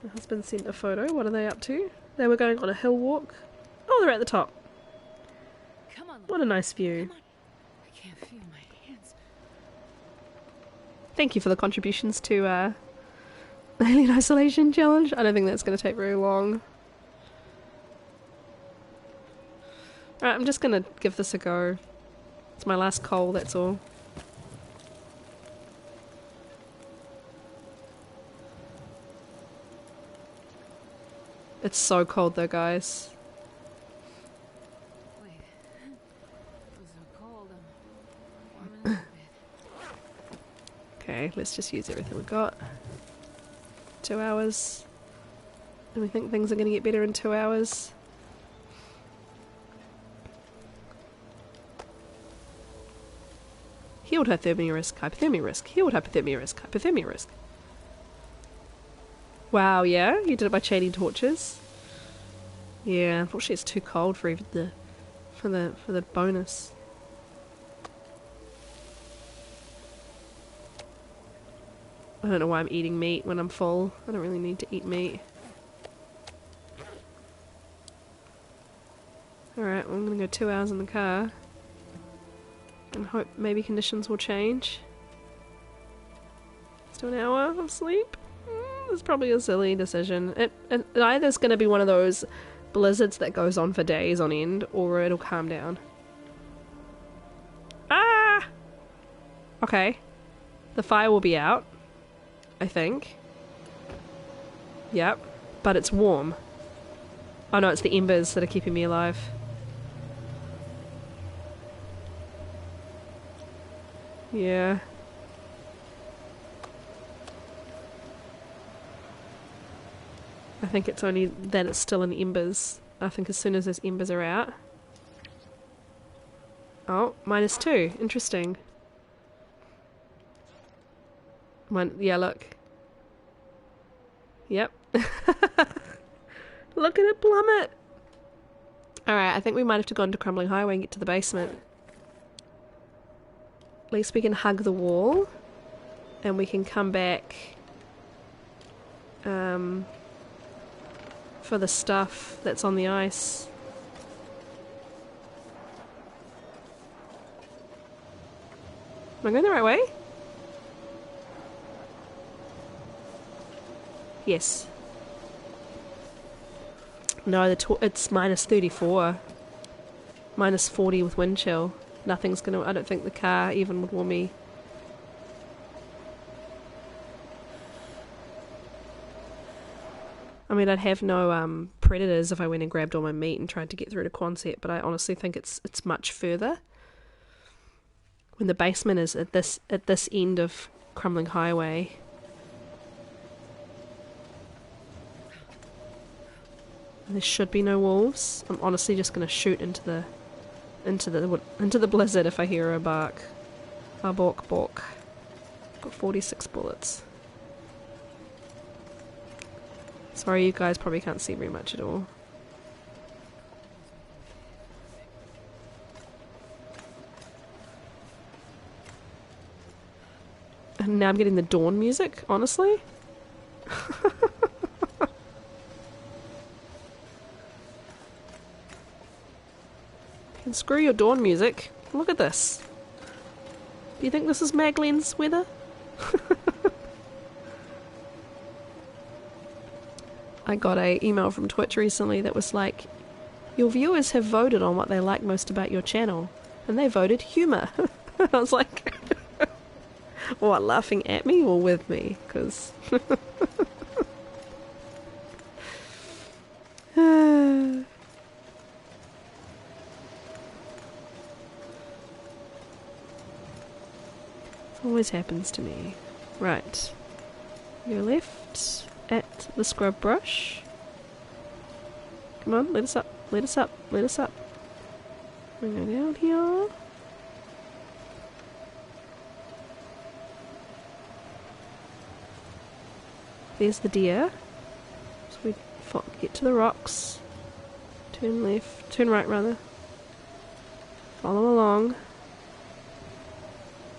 My husband sent a photo. What are they up to? They were going on a hill walk. Oh, they're at the top. Come on, What a nice view. come on. I can't feel my hands. Thank you for the contributions to Alien Isolation Challenge. I don't think that's going to take very long. Alright, I'm just going to give this a go. It's my last coal, that's all. It's so cold though, guys. Wait. It was so cold. I'm warming up a bit. Okay, let's just use everything we got. 2 hours. And we think things are going to get better in 2 hours. Healed hypothermia risk, hypothermia risk. Healed hypothermia risk, hypothermia risk. Wow, yeah? You did it by chaining torches? Yeah, unfortunately it's too cold for even for the bonus. I don't know why I'm eating meat when I'm full. I don't really need to eat meat. Alright, well, I'm gonna go 2 hours in the car. And hope maybe conditions will change. Let's do an hour of sleep. It's probably a silly decision. It either is going to be one of those blizzards that goes on for days on end, or it'll calm down. Ah! Okay. The fire will be out, I think. Yep. But it's warm. Oh no, it's the embers that are keeping me alive. Yeah. I think it's only that it's still in embers. I think as soon as those embers are out... Oh, -2. Interesting. Yeah, look. Yep. Look at it plummet! Alright, I think we might have to go into Crumbling Highway and get to the basement. At least we can hug the wall. And we can come back... for the stuff that's on the ice. Am I going the right way? Yes. No, it's -34. -40 with wind chill. Nothing's gonna... I don't think the car even would warm me. I mean, I'd have no predators if I went and grabbed all my meat and tried to get through to Quonset, but I honestly think it's much further. When the basement is at this end of Crumbling Highway. And there should be no wolves. I'm honestly just gonna shoot into the blizzard if I hear a bark. A bark. Got 46 bullets. Sorry, you guys probably can't see very much at all. And now I'm getting the dawn music, honestly. And screw your dawn music. Look at this. Do you think this is Maglen's weather? I got a email from Twitch recently that was like, your viewers have voted on what they like most about your channel, and they voted humour. I was like, what, laughing at me or with me? Because always happens to me. Right. Go left at the scrub brush. Come on, let us up, let us up, let us up. We go down here. There's the deer. So we get to the rocks. Turn left, turn right rather. Follow along.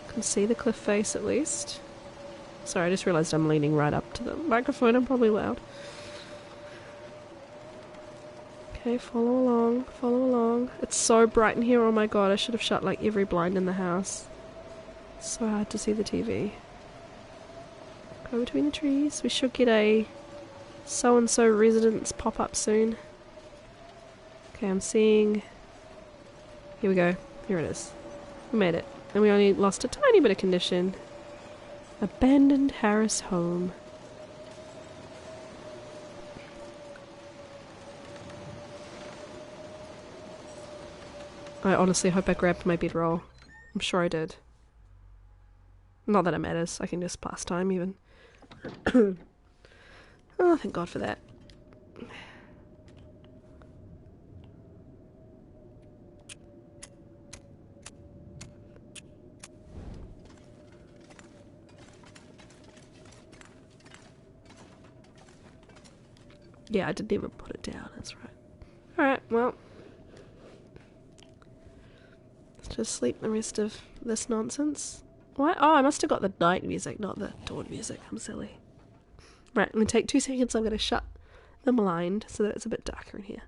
Can see the cliff face at least. Sorry, I just realised I'm leaning right up to the microphone. I'm probably loud. Okay, follow along, follow along. It's so bright in here, oh my god, I should have shut like every blind in the house. It's so hard to see the TV. Go between the trees. We should get a so-and-so residence pop up soon. Okay, I'm seeing... Here we go. Here it is. We made it. And we only lost a tiny bit of condition. Abandoned Harris home. I honestly hope I grabbed my bedroll. I'm sure I did. Not that it matters. I can just pass time even. Oh, thank God for that. Yeah, I didn't even put it down. That's right. Alright, well. Let's just sleep the rest of this nonsense. What? Oh, I must have got the night music, not the dawn music. I'm silly. Right, I'm going to take 2 seconds. I'm going to shut the blind so that it's a bit darker in here.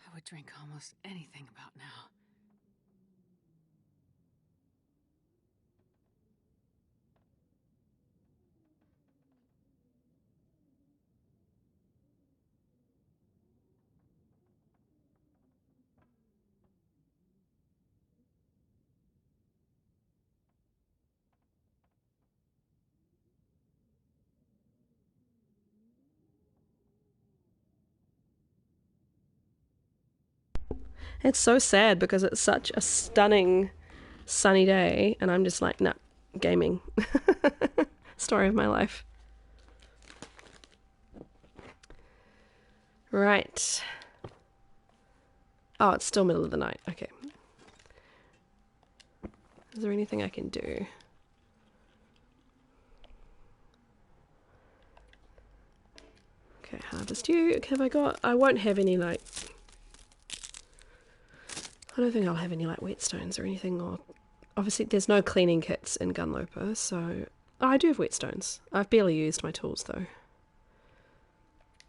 I would drink almost anything about now. It's so sad because it's such a stunning sunny day and I'm just like, nah, gaming. Story of my life. Right. Oh, it's still middle of the night. Okay. Is there anything I can do? Okay, harvest you. Okay, have I got... I won't have any, like... I don't think I'll have any, like, whetstones or anything, or... Obviously, there's no cleaning kits in Gunloper, so... Oh, I do have whetstones. I've barely used my tools, though.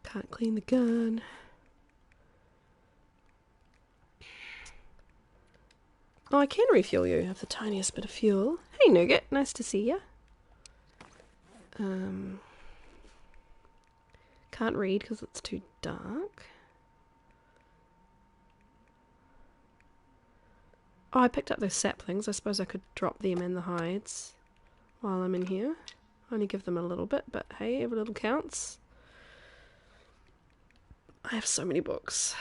Can't clean the gun. Oh, I can refuel you. I have the tiniest bit of fuel. Hey, Nougat. Nice to see ya. Can't read because it's too dark. Oh, I picked up those saplings. I suppose I could drop them in the hides while I'm in here. Only give them a little bit, but hey, every little counts. I have so many books.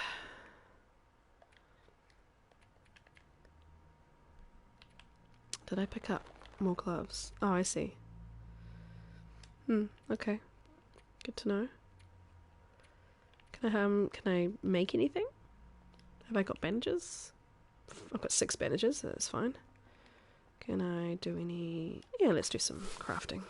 Did I pick up more gloves? Oh, I see. Okay. Good to know. Can I make anything? Have I got bandages? I've got 6 bandages, so that's fine. Can I do any... Yeah, let's do some crafting.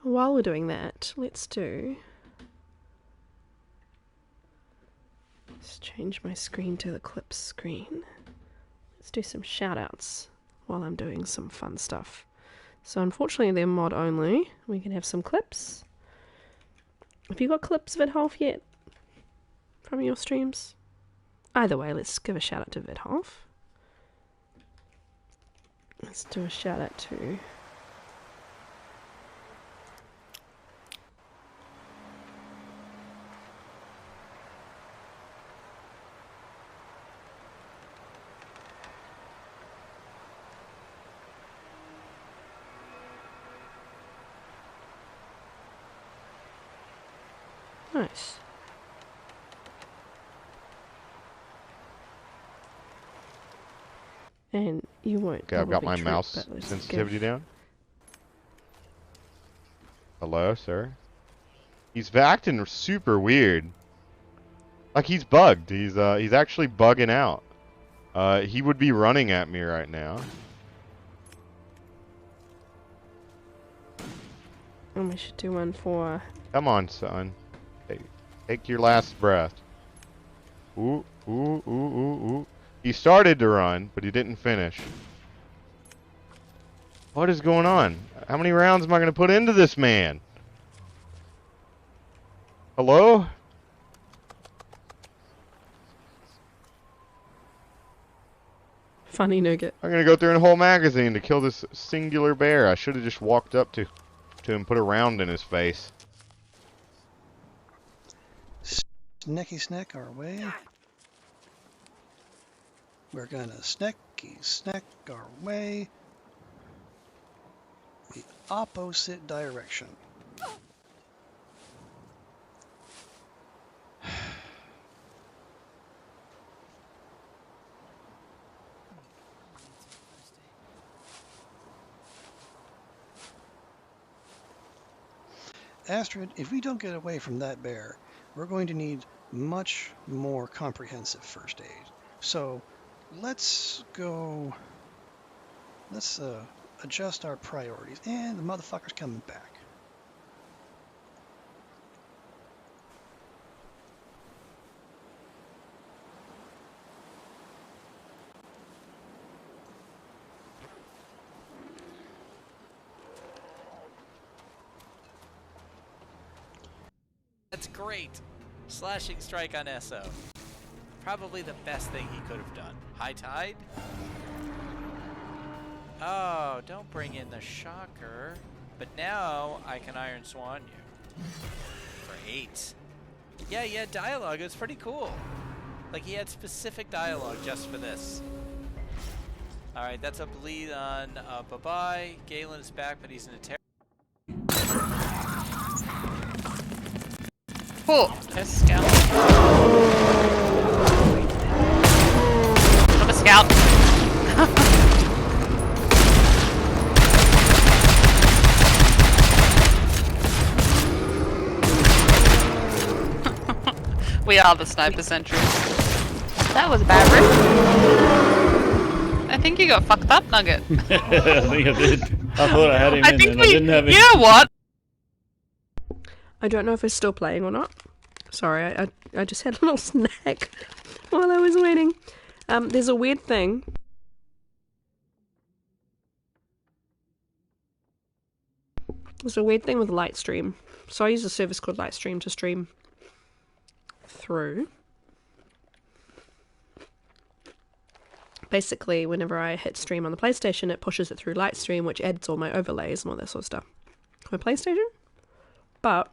While we're doing that, let's change my screen to the clips screen. Let's do some shout outs while I'm doing some fun stuff. So unfortunately they're mod only. We can have some clips. Have you got clips, Vidholf, yet? From your streams? Either way, let's give a shout out to Vidholf. Let's do a shout out to... Nice. And you won't. Okay, I've got probably my trip, mouse but let's sensitivity give- down. Hello, sir. He's acting super weird. Like he's bugged. He's actually bugging out. He would be running at me right now. And we should do one for... Come on, son. Take your last breath. Ooh, ooh, ooh, ooh, ooh. He started to run, but he didn't finish. What is going on? How many rounds am I going to put into this man? Hello? Funny nougat. I'm going to go through a whole magazine to kill this singular bear. I should have just walked up to him, put a round in his face. Snacky snack our way. We're gonna snacky snack our way the opposite direction. Astrid, if we don't get away from that bear, we're going to need much more comprehensive first aid. So let's go, let's adjust our priorities. And the motherfucker's coming back. That's great. Slashing strike on SO. Probably the best thing he could have done. High tide? Oh, don't bring in the shocker. But now I can Iron Swan you. For 8. Yeah, he had dialogue. It was pretty cool. Like, he had specific dialogue just for this. Alright, that's a bleed on bye-bye. Galen is back, but he's in a terror. Cool. There's a scout. I'm a scout. We are the sniper sentries. That was bad, Rick. I think you got fucked up, Nugget. I think I did. I thought I had him in and I didn't have him. You know what? I don't know if it's still playing or not. Sorry, I just had a little snack while I was waiting. There's a weird thing. There's a weird thing with Lightstream. So I use a service called Lightstream to stream through. Basically, whenever I hit stream on the PlayStation, it pushes it through Lightstream, which adds all my overlays and all that sort of stuff to my PlayStation. But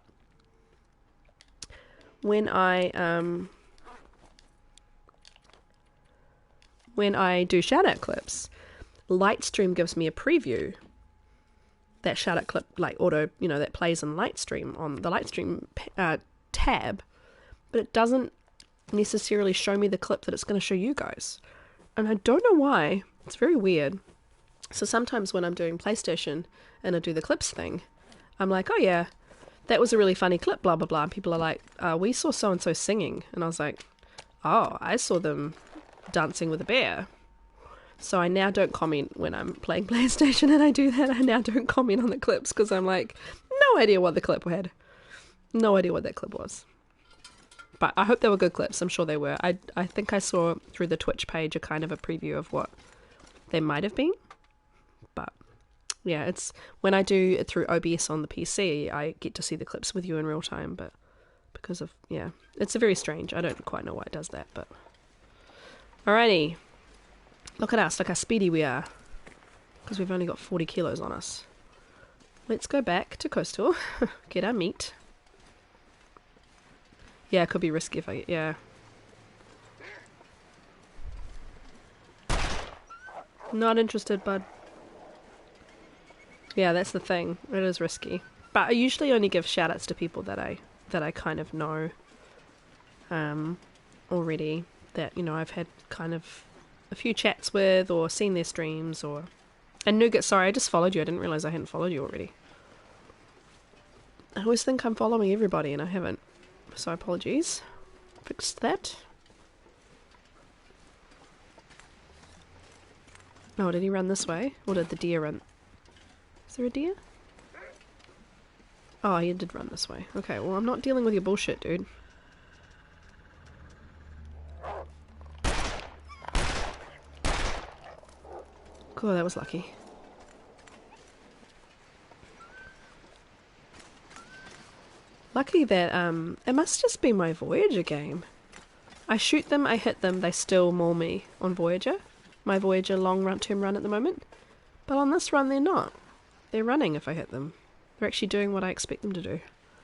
when I do shoutout clips, Lightstream gives me a preview. That shoutout clip, like auto, that plays in Lightstream on the Lightstream tab, but it doesn't necessarily show me the clip that it's going to show you guys. And I don't know why. It's very weird. So sometimes when I'm doing PlayStation and I do the clips thing, I'm like, oh yeah, that was a really funny clip, blah, blah, blah. And people are like, we saw so-and-so singing. And I was like, oh, I saw them dancing with a bear. So I now don't comment when I'm playing PlayStation and I do that. I now don't comment on the clips because I'm like, no idea what the clip had. No idea what that clip was. But I hope they were good clips. I'm sure they were. I think I saw through the Twitch page a kind of a preview of what they might have been. But yeah, it's when I do it through OBS on the PC, I get to see the clips with you in real time. But because of, yeah, it's very strange. I don't quite know why it does that. But alrighty. Look at us, look how speedy we are. Because we've only got 40 kilos on us. Let's go back to Coastal. Get our meat. Yeah, it could be risky if I... yeah. Not interested, bud. Yeah, that's the thing. It is risky. But I usually only give shoutouts to people that I that I kind of know already, that, you know, I've had kind of a few chats with or seen their streams or... And Nougat, sorry, I just followed you. I didn't realise I hadn't followed you already. I always think I'm following everybody and I haven't. So apologies. Fixed that. Oh, did he run this way? Or did the deer run? Is there a deer? Oh, he did run this way. Okay, well, I'm not dealing with your bullshit, dude. Cool, that was lucky. Lucky that, it must just be my Voyager game. I shoot them, I hit them, they still maul me on Voyager. My Voyager long-term run at the moment. But on this run, they're not. They're running if I hit them. They're actually doing what I expect them to do.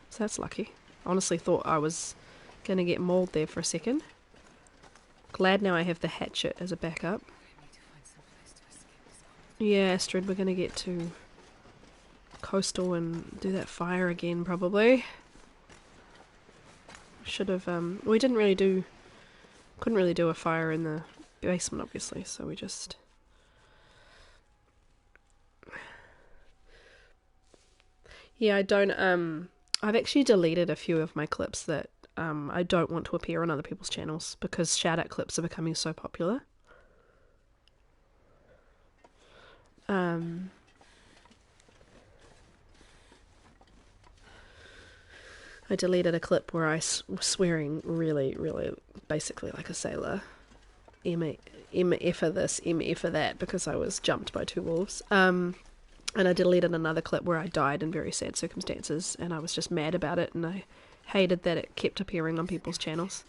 So that's lucky. I honestly thought I was gonna get mauled there for a second. Glad now I have the hatchet as a backup. Yeah, Astrid, we're gonna get to Coastal and do that fire again, probably. Should have, we didn't really do... Couldn't really do a fire in the basement, obviously, so we just... Yeah, I don't, I've actually deleted a few of my clips that, I don't want to appear on other people's channels, because shout-out clips are becoming so popular. I deleted a clip where I was swearing really, really basically like a sailor. MF this, MF that, because I was jumped by 2 wolves. And I deleted another clip where I died in very sad circumstances, and I was just mad about it, and I hated that it kept appearing on people's channels.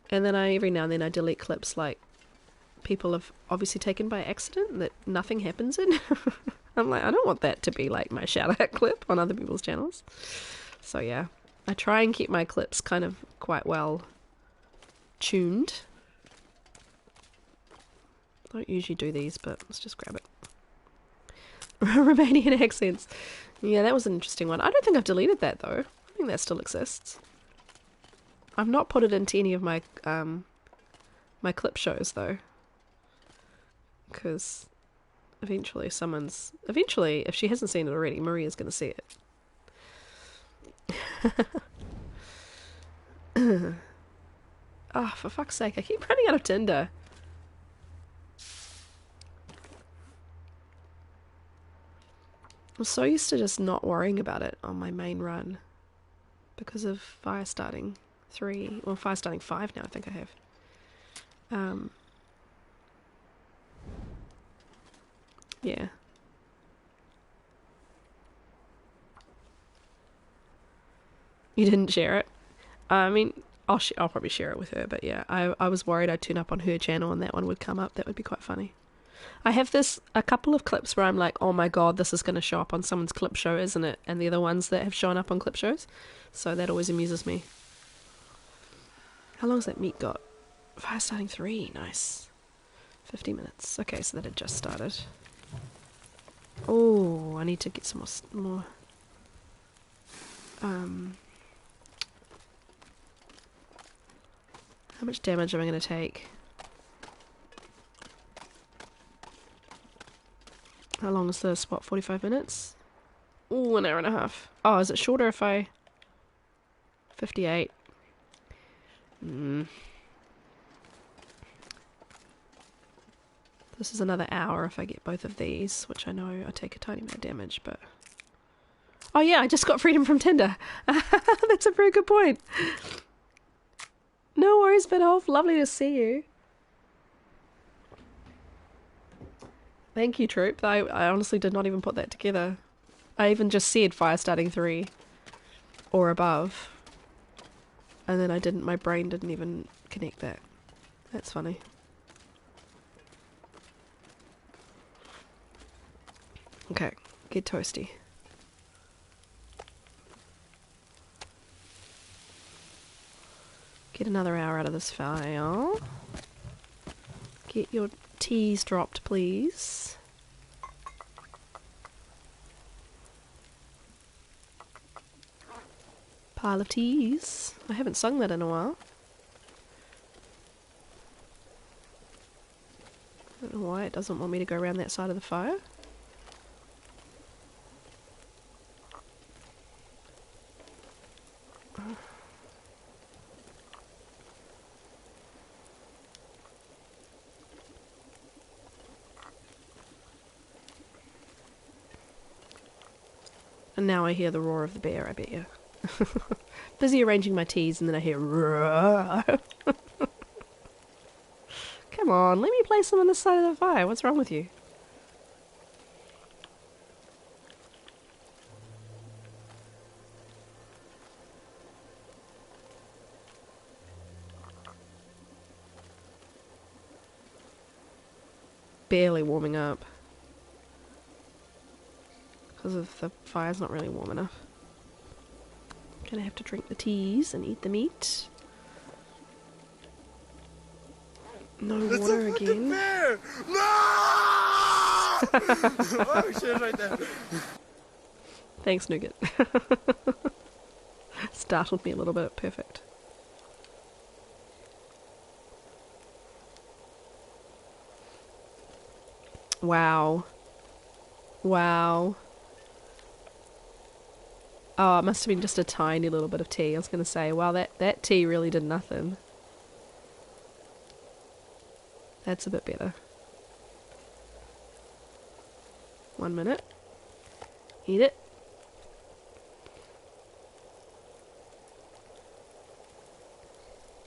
And then every now and then I delete clips like people have obviously taken by accident that nothing happens in. I'm like, I don't want that to be like my shout-out clip on other people's channels. So yeah, I try and keep my clips kind of quite well tuned. Don't usually do these, but let's just grab it. Romanian accents. Yeah, that was an interesting one. I don't think I've deleted that though. I think that still exists. I've not put it into any of my my clip shows though, because eventually if she hasn't seen it already, Maria's going to see it. Oh, for fuck's sake, I keep running out of Tinder. I'm so used to just not worrying about it on my main run because of fire starting 3, well, fire starting 5 now I think I have. Yeah. You didn't share it? I mean, I'll probably share it with her, but yeah, I was worried I'd turn up on her channel and that one would come up. That would be quite funny. I have a couple of clips where I'm like, oh my god, this is going to show up on someone's clip show, isn't it? And they're the ones that have shown up on clip shows. So that always amuses me. How long has that meet got? Fire starting 3, nice. 50 minutes. Okay, so that had just started. Oh, I need to get some more how much damage am I going to take? How long is this? What, 45 minutes? Ooh, an hour and a half. Oh, is it shorter if I... 58. This is another hour if I get both of these, which I know I take a tiny bit of damage, but... Oh yeah, I just got freedom from Tinder. That's a very good point. No worries, Bidolf. Lovely to see you. Thank you, Troop. I honestly did not even put that together. I even just said fire starting 3 or above. And then my brain didn't even connect that. That's funny. Okay, get toasty. Get another hour out of this file. Get your teas dropped, please. Pile of teas. I haven't sung that in a while. I don't know why it doesn't want me to go around that side of the fire. And now I hear the roar of the bear, I bet you. Busy arranging my teas and then I hear roar. Come on, let me place them on the side of the fire. What's wrong with you? Barely warming up. Because of the fire's not really warm enough. Gonna have to drink the teas and eat the meat. No water again. Bear! No! Oh shit, right there. Thanks, Nougat. Startled me a little bit. Perfect. Wow. Wow. Oh, it must have been just a tiny little bit of tea. I was going to say, wow, that tea really did nothing. That's a bit better. 1 minute. Eat it.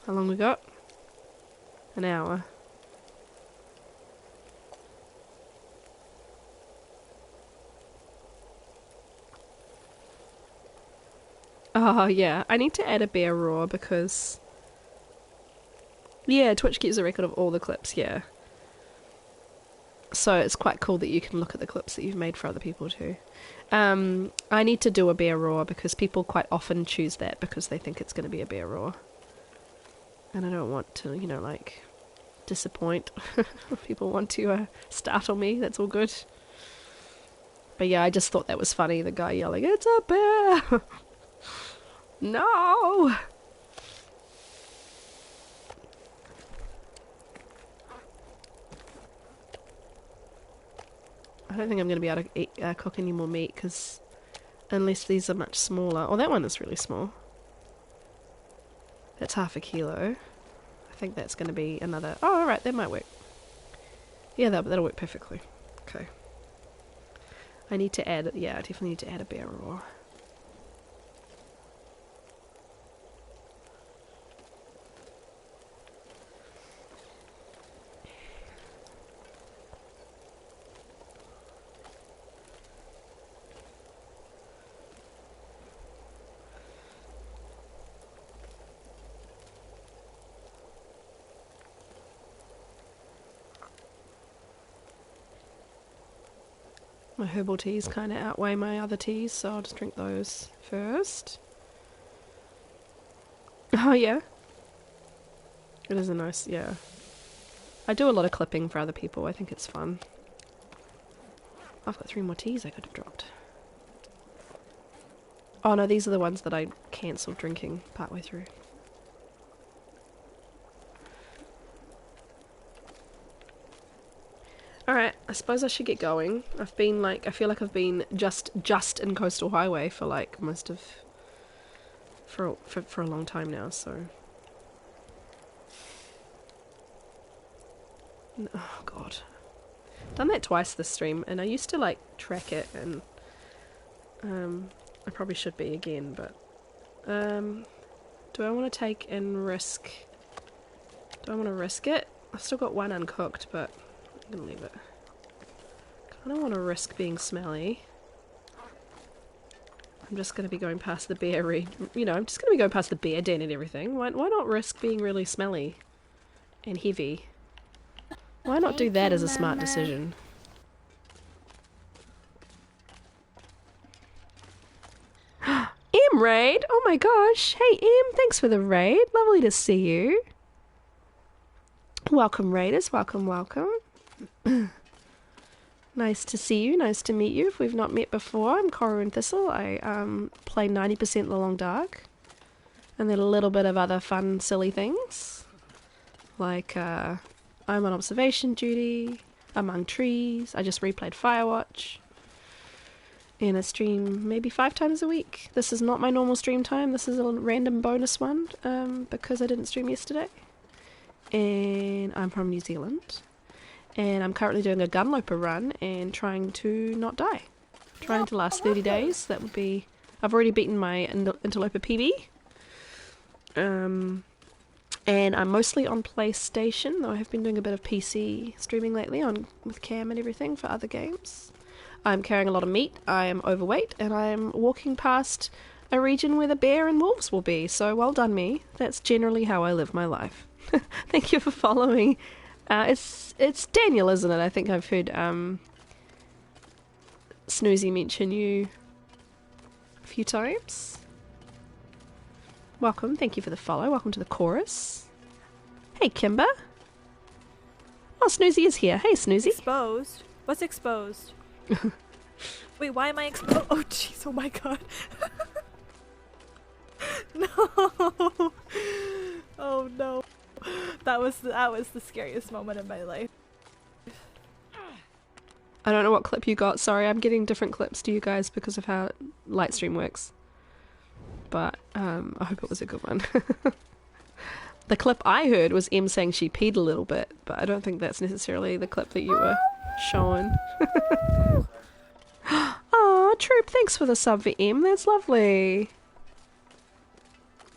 How long we got? An hour. Oh, yeah. I need to add a bear roar because... Yeah, Twitch keeps a record of all the clips, yeah. So it's quite cool that you can look at the clips that you've made for other people too. I need to do a bear roar because people quite often choose that because they think it's going to be a bear roar. And I don't want to, you know, like, disappoint. If people want to startle me, that's all good. But yeah, I just thought that was funny, the guy yelling, "It's a bear!" No! I don't think I'm going to be able to eat, cook any more meat because unless these are much smaller. Oh, that one is really small. That's half a kilo. I think that's going to be another... Oh, alright, that might work. Yeah, that'll work perfectly. Okay. I need to add... Yeah, I definitely need to add a bear roar. My herbal teas kind of outweigh my other teas, so I'll just drink those first. Oh, yeah. It is a nice, yeah. I do a lot of clipping for other people. I think it's fun. I've got 3 more teas I could have dropped. Oh, no, these are the ones that I cancelled drinking partway through. Alright, I suppose I should get going. I've been like, I feel like I've been just in Coastal Highway for like most of, for a long time now, so. Oh god. Done that twice this stream, and I used to like track it, and I probably should be again, but do I want to take and risk, do I want to risk it? I've still got one uncooked, but I'm gonna leave it. I don't want to risk being smelly. I'm just gonna be going past the bear I'm just gonna be going past the bear den and everything. Why not risk being really smelly and heavy? Why not do that as a smart decision? M raid! Oh my gosh! Hey M, thanks for the raid. Lovely to see you. Welcome raiders, welcome, welcome. Nice to see you, nice to meet you. If we've not met before, I'm Cora and Thistle. I play 90% The Long Dark. And then a little bit of other fun, silly things. Like, I'm on observation duty, among trees. I just replayed Firewatch. And I stream maybe 5 times a week. This is not my normal stream time. This is a random bonus one because I didn't stream yesterday. And I'm from New Zealand. And I'm currently doing a Gunloper run and trying to not die. Trying to last 30 days. That would be... I've already beaten my Interloper PB. And I'm mostly on PlayStation, though I have been doing a bit of PC streaming lately with Cam and everything for other games. I'm carrying a lot of meat, I am overweight, and I'm walking past a region where the bear and wolves will be, so well done me. That's generally how I live my life. Thank you for following. It's Daniel, isn't it? I think I've heard Snoozy mention you a few times. Welcome, thank you for the follow. Welcome to the chorus. Hey, Kimber. Oh, Snoozy is here. Hey, Snoozy. Exposed? What's exposed? Wait, why am I exposed? Oh, jeez, oh my god. No. Oh no. That was the scariest moment in my life. I don't know what clip you got. Sorry, I'm getting different clips to you guys because of how Lightstream works. But I hope it was a good one. The clip I heard was Em saying she peed a little bit, but I don't think that's necessarily the clip that you were showing. Aw, Troop, thanks for the sub for Em. That's lovely.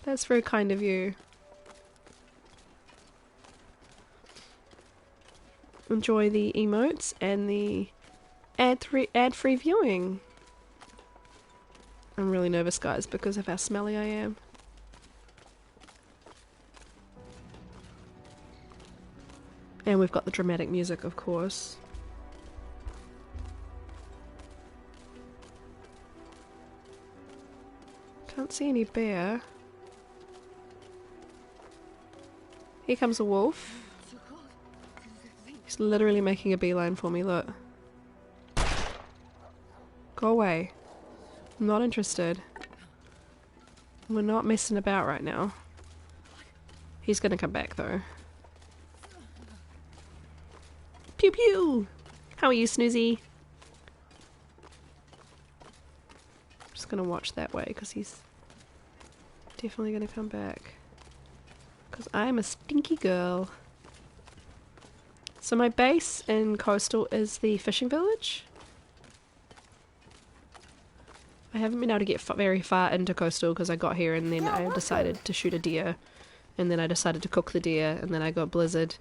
That's very kind of you. Enjoy the emotes and the ad-free viewing. I'm really nervous, guys, because of how smelly I am. And we've got the dramatic music, of course. Can't see any bear. Here comes a wolf. He's literally making a beeline for me, look. Go away. I'm not interested. We're not messing about right now. He's gonna come back though. Pew pew! How are you, Snoozy? I'm just gonna watch that way because he's definitely gonna come back. Because I'm a stinky girl. So my base in Coastal is the fishing village. I haven't been able to get very far into Coastal because I got here and then I decided to shoot a deer. And then I decided to cook the deer and then I got blizzard.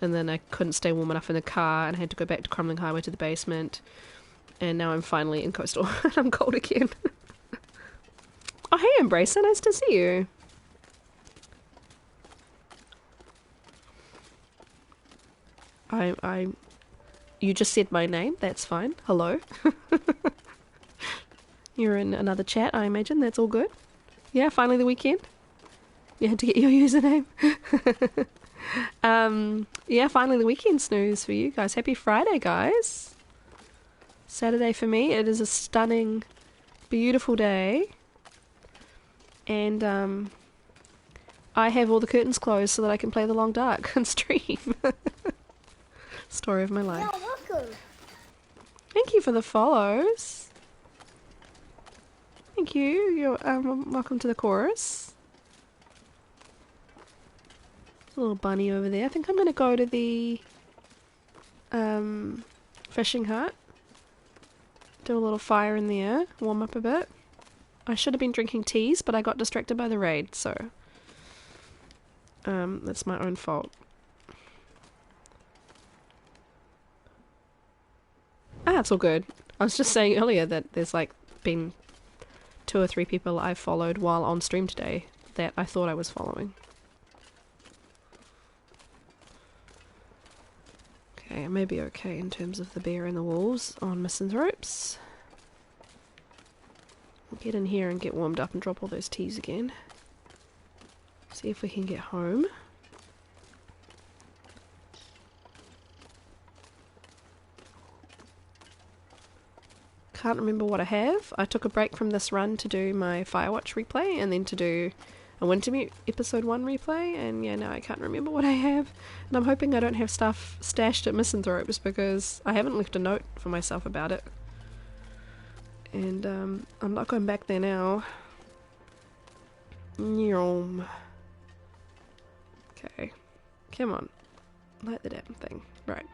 And then I couldn't stay warm enough in the car and I had to go back to Crumbling Highway to the basement. And now I'm finally in Coastal and I'm cold again. Oh hey Embracer, nice to see you. You just said my name, that's fine. Hello. You're in another chat, I imagine. That's all good. Yeah, finally the weekend. You had to get your username. Yeah, finally the weekend snooze for you guys. Happy Friday, guys. Saturday for me. It is a stunning, beautiful day. And, I have all the curtains closed so that I can play The Long Dark and stream. Story of my life. Yeah, welcome. Thank you for the follows. Thank you. You're welcome to the chorus. There's a little bunny over there. I think I'm going to go to the fishing hut. Do a little fire in there. Warm up a bit. I should have been drinking teas, but I got distracted by the raid, so that's my own fault. Ah, it's all good. I was just saying earlier that there's like been 2 or 3 people I followed while on stream today that I thought I was following. Okay, I may be okay in terms of the bear and the wolves on misanthropes. We'll get in here and get warmed up and drop all those teas again. See if we can get home. Can't remember what I have. I took a break from this run to do my Firewatch replay and then to do I went to episode 1 replay, and yeah, now I can't remember what I have. And I'm hoping I don't have stuff stashed at Misanthropes, because I haven't left a note for myself about it. And I'm not going back there now. Nyom. Okay. Come on. Light the damn thing. Right.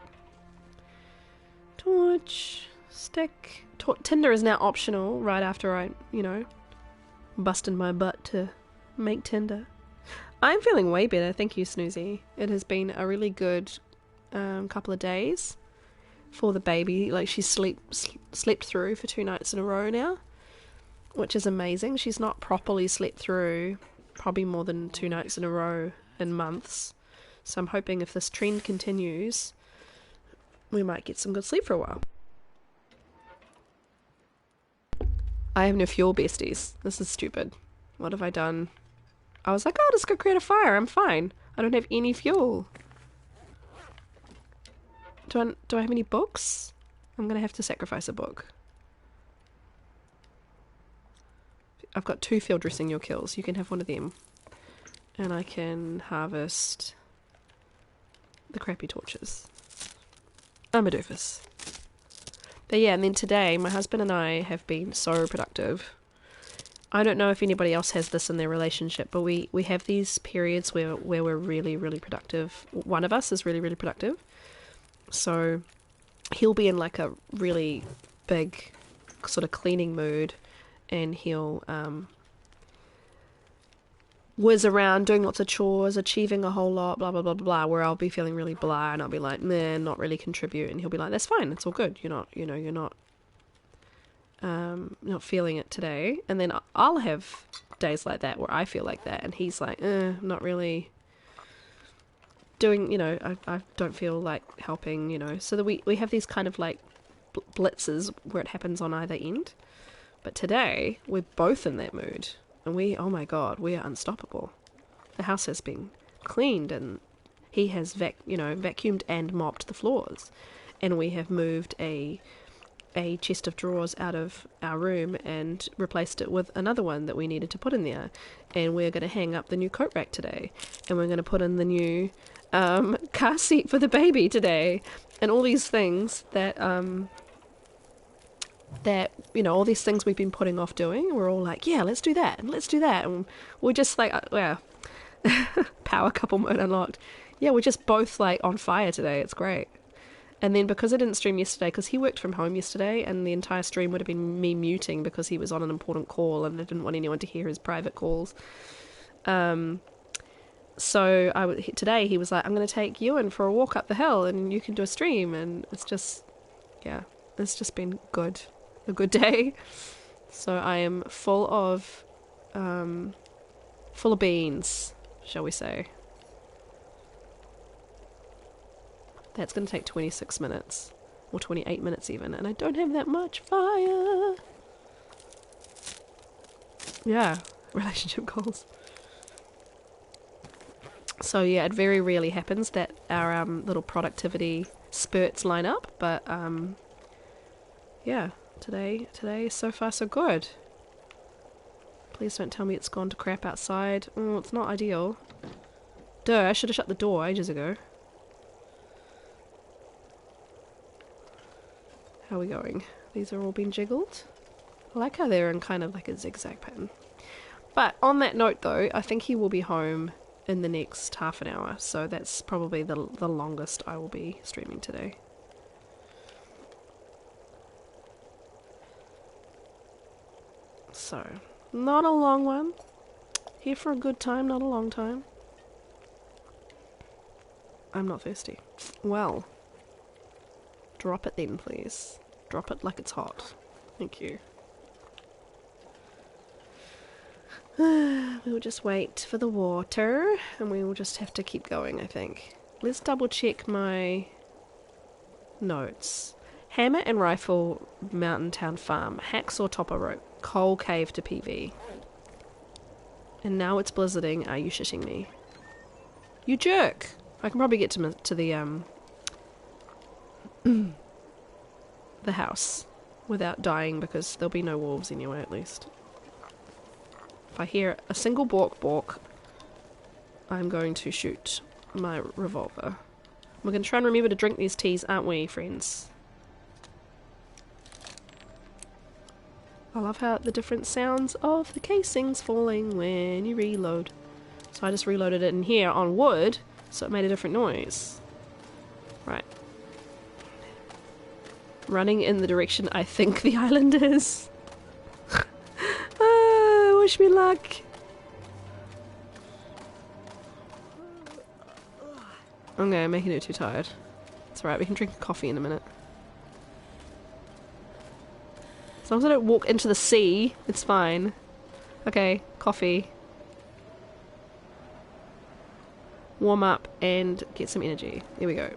Torch. Stick. Tinder is now optional right after I, busted my butt to make Tinder. I'm feeling way better. Thank you, Snoozy. It has been a really good couple of days for the baby. Like, she's slept through for 2 nights in a row now, which is amazing. She's not properly slept through probably more than 2 nights in a row in months. So I'm hoping if this trend continues, we might get some good sleep for a while. I have no fuel, besties. This is stupid. What have I done? I was like, oh, just go create a fire. I'm fine. I don't have any fuel. Do I have any books? I'm going to have to sacrifice a book. I've got 2 field dressing your kills. You can have one of them. And I can harvest the crappy torches. I'm a doofus. But yeah, and then today, my husband and I have been so productive. I don't know if anybody else has this in their relationship, but we have these periods where we're really, really productive. One of us is really, really productive. So he'll be in like a really big sort of cleaning mood, and he'll whiz around doing lots of chores, achieving a whole lot, blah, blah, blah, blah, where I'll be feeling really blah, and I'll be like, nah, not really contribute. And he'll be like, that's fine, it's all good. You're not feeling it today. And then I'll have days like that where I feel like that, and he's like, not really doing, I don't feel like helping, so that we have these kind of like blitzes where it happens on either end. But today, we're both in that mood. And oh my god, we are unstoppable. The house has been cleaned, and he has vacuumed and mopped the floors. And we have moved a chest of drawers out of our room and replaced it with another one that we needed to put in there. And we're going to hang up the new coat rack today. And we're going to put in the new car seat for the baby today. And all these things that all these things we've been putting off doing, we're all like, yeah, let's do that, and let's do that. And we're just like, power couple mode unlocked. Yeah, we're just both like on fire today. It's great. And then because I didn't stream yesterday, because he worked from home yesterday, and the entire stream would have been me muting because he was on an important call and I didn't want anyone to hear his private calls. So today he was like, I'm going to take you in for a walk up the hill and you can do a stream. And it's just been good. A good day. So I am full of beans, shall we say. That's going to take 26 minutes, or 28 minutes even, and I don't have that much fire. Yeah, relationship goals. So yeah, it very rarely happens that our little productivity spurts line up, but yeah, today so far so good. Please don't tell me it's gone to crap outside. Oh, it's not ideal. Duh, I should have shut the door ages ago. How are we going? These are all being jiggled. I like how they're in kind of like a zigzag pattern. But on that note though, I think he will be home in the next half an hour, so that's probably the longest I will be streaming today. So, not a long one. Here for a good time, not a long time. I'm not thirsty. Well, drop it then, please. Drop it like it's hot. Thank you. We'll just wait for the water, and we will just have to keep going, I think. Let's double check my notes. Hammer and rifle, Mountain Town Farm. Hacksaw topper rope. Coal cave to PV. And now it's blizzarding. Are you shitting me? You jerk! I can probably get to the the house without dying, because there'll be no wolves anyway, at least. If I hear a single bork, I'm going to shoot my revolver. We're going to try and remember to drink these teas, aren't we, friends? I love how the different sounds of the casings falling when you reload. So I just reloaded it in here on wood, so it made a different noise. Right. Running in the direction I think the island is. Wish me luck. Okay, I'm making it too tired. It's alright, we can drink coffee in a minute. As long as I don't walk into the sea, it's fine. Okay, coffee. Warm up and get some energy. There we go.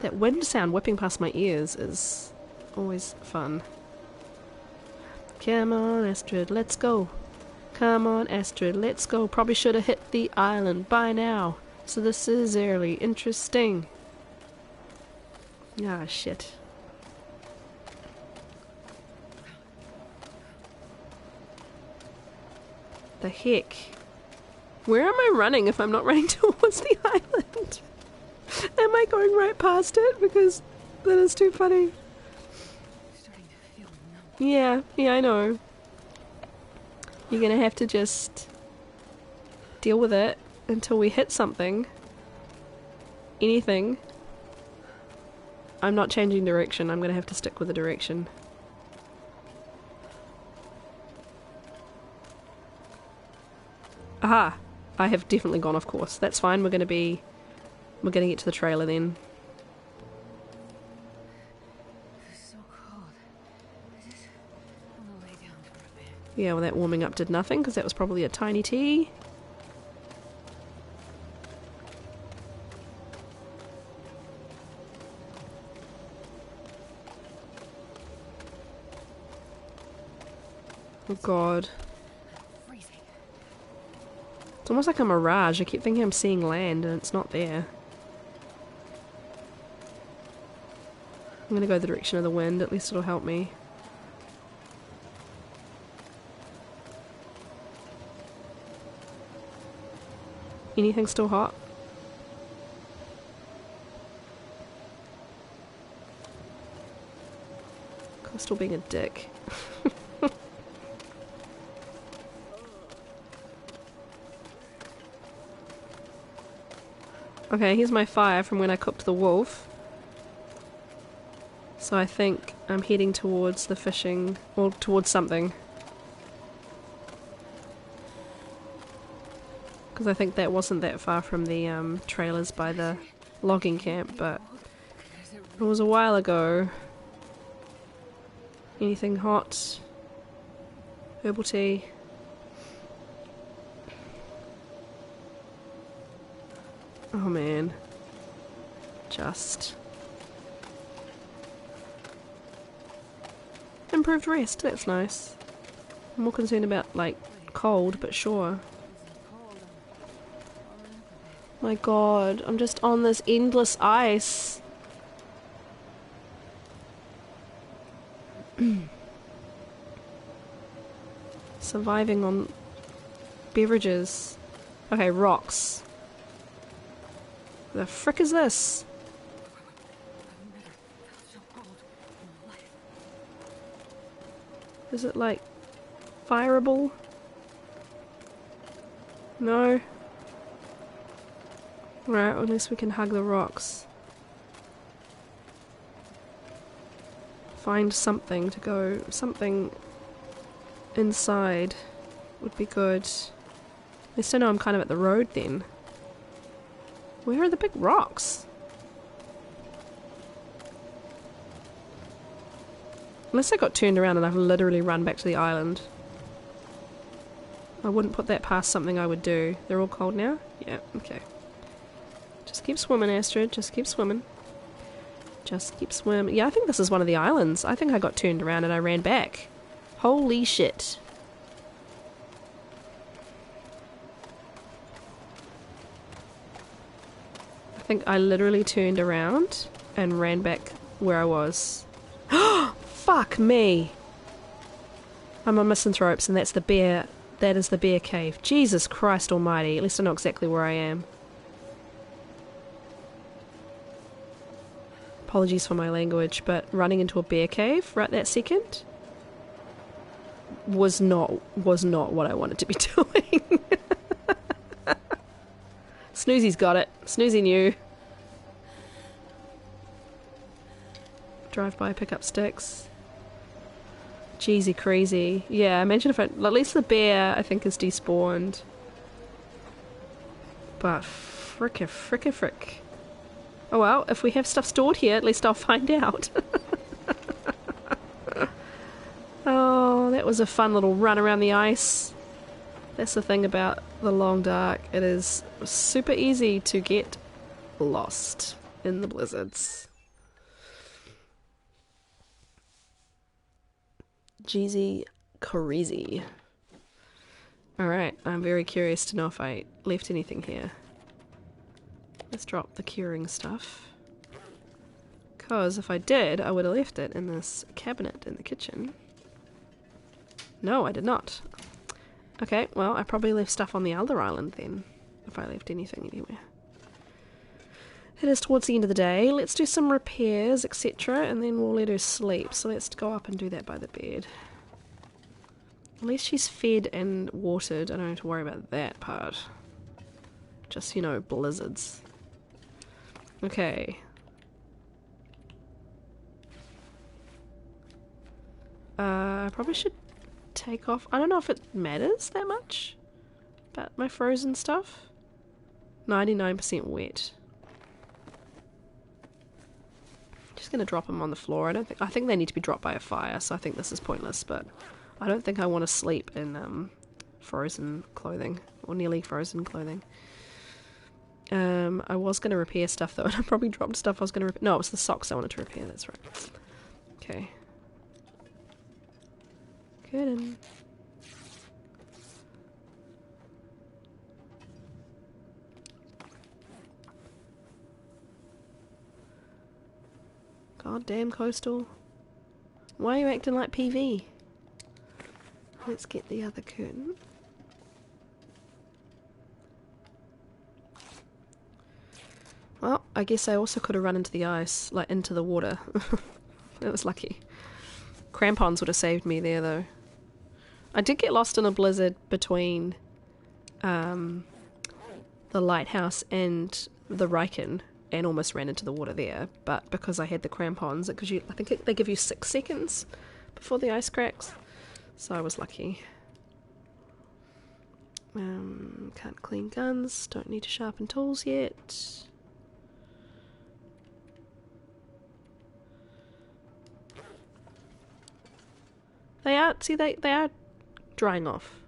That wind sound whipping past my ears is always fun. Come on, Astrid, let's go. Come on, Astrid, let's go. Probably should have hit the island by now. So this is early. Interesting. Ah, shit. The heck? Where am I running if I'm not running towards the island? Am I going right past it? Because that is too funny. Yeah, I know. You're gonna have to just deal with it until we hit something. Anything. I'm not changing direction. I'm gonna have to stick with the direction. Aha! I have definitely gone off course. That's fine. We're gonna get to the trailer then. Yeah, well that warming up did nothing because that was probably a tiny tea. Oh god. It's almost like a mirage. I keep thinking I'm seeing land and it's not there. I'm gonna go the direction of the wind, at least it'll help me. Anything still hot? Coastal being a dick. Okay, here's my fire from when I cooked the wolf. So I think I'm heading towards the fishing, or towards something. Because I think that wasn't that far from the trailers by the logging camp, but it was a while ago. Anything hot? Herbal tea? Oh man. Just improved rest, that's nice. I'm more concerned about, like, cold, but sure. My god, I'm just on this endless ice. Surviving on beverages. Okay, rocks. The frick is this? Is it like fireable? No. Right, at least we can hug the rocks. Find something to go, something inside would be good. At least I know I'm kind of at the road then. Where are the big rocks? Unless I got turned around and I've literally run back to the island. I wouldn't put that past something I would do. They're all cold now? Yeah, okay. Just keep swimming, Astrid. Just keep swimming. Just keep swimming. Yeah, I think this is one of the islands. I think I got turned around and I ran back. Holy shit. I think I literally turned around and ran back where I was. Fuck me. I'm on misanthropes, and that's the bear. That is the bear cave. Jesus Christ almighty. At least I know exactly where I am. Apologies for my language, but running into a bear cave right that second was not what I wanted to be doing. Snoozy's got it. Snoozy knew. Drive by, pick up sticks. Jeezy crazy. Yeah, imagine if at least the bear, I think, is despawned. But frick. Oh well, if we have stuff stored here, at least I'll find out. Oh, that was a fun little run around the ice. That's the thing about the long dark. It is super easy to get lost in the blizzards. Jeezy crazy. Alright, I'm very curious to know if I left anything here. Let's drop the curing stuff. Because if I did, I would have left it in this cabinet in the kitchen. No, I did not. Okay, well, I probably left stuff on the other island then, if I left anything anywhere. It is towards the end of the day. Let's do some repairs, etc., and then we'll let her sleep. So let's go up and do that by the bed. At least she's fed and watered. I don't have to worry about that part. Just, you know, blizzards. Okay. I probably should take off. I don't know if it matters that much about my frozen stuff. 99% wet. Just gonna drop them on the floor. I think they need to be dropped by a fire, so I think this is pointless, but I don't think I want to sleep in frozen clothing, or nearly frozen clothing. I was gonna repair stuff though, and I probably dropped stuff I was gonna repair. No, it was the socks I wanted to repair, that's right. Okay. Good. Goddamn coastal. Why are you acting like PV? Let's get the other curtain. Well, I guess I also could have run into the ice, like into the water. That was lucky. Crampons would have saved me there though. I did get lost in a blizzard between the lighthouse and the Riken, and almost ran into the water there, but because I had the crampons, because I think they give you 6 seconds before the ice cracks, so I was lucky. Can't clean guns, don't need to sharpen tools yet. They are drying off.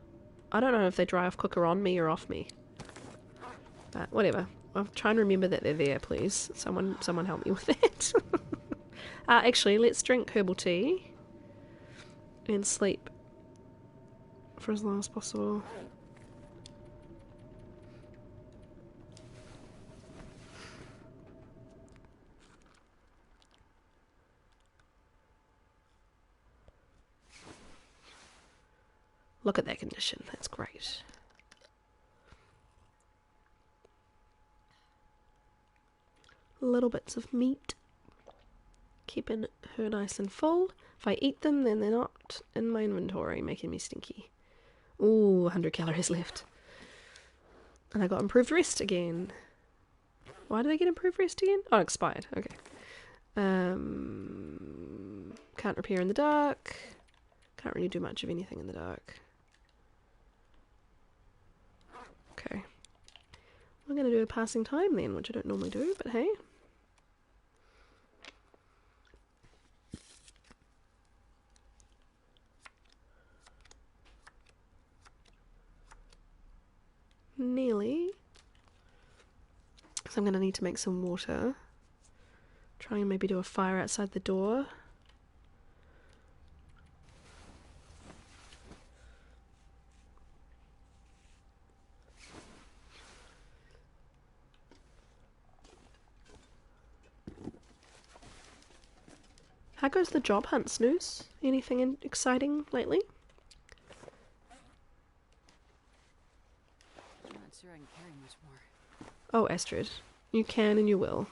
I don't know if they dry off quicker on me or off me. But whatever. I'll try and remember that they're there, please. Someone help me with that. Actually, let's drink herbal tea and sleep for as long as possible. Look at that condition. That's great. Little bits of meat, keeping her nice and full. If I eat them, then they're not in my inventory, making me stinky. Ooh, 100 calories left. And I got improved rest again. Why did I get improved rest again? Oh, expired. Okay. Can't repair in the dark. Can't really do much of anything in the dark. Okay. I'm going to do a passing time then, which I don't normally do, but hey. Nearly. So I'm going to need to make some water. Try and maybe do a fire outside the door. How goes the job hunt, Snooze? Anything exciting lately? Oh, Astrid. You can and you will.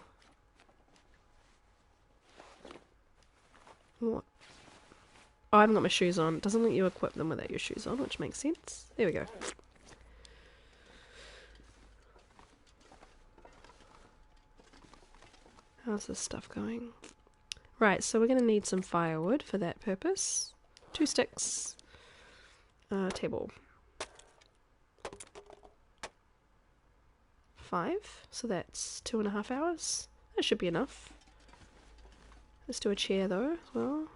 What? Oh, I haven't got my shoes on. It doesn't let you equip them without your shoes on, which makes sense. There we go. How's this stuff going? Right, so we're going to need some firewood for that purpose. 2 sticks. Table. 5, so that's 2.5 hours. That should be enough. Let's do a chair though as well.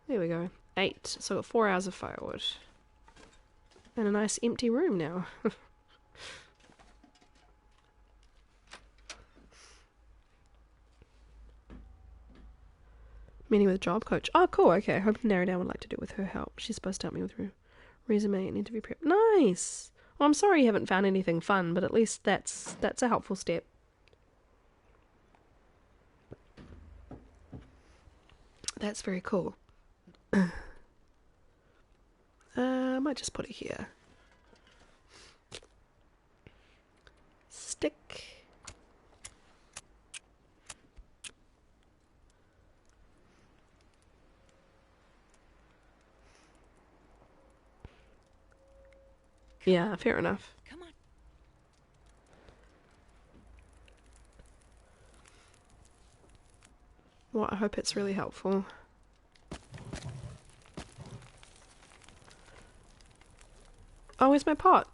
There we go. 8, so I've got 4 hours of firewood. And a nice empty room now. Meeting with job coach. Oh, cool. Okay. I hope to narrow down what I'd like to do with her help. She's supposed to help me with her resume and interview prep. Nice. Well, I'm sorry you haven't found anything fun, but at least that's a helpful step. That's very cool. I might just put it here. Stick. Yeah, fair enough. Come on. Well, I hope it's really helpful. Oh, where's my pot?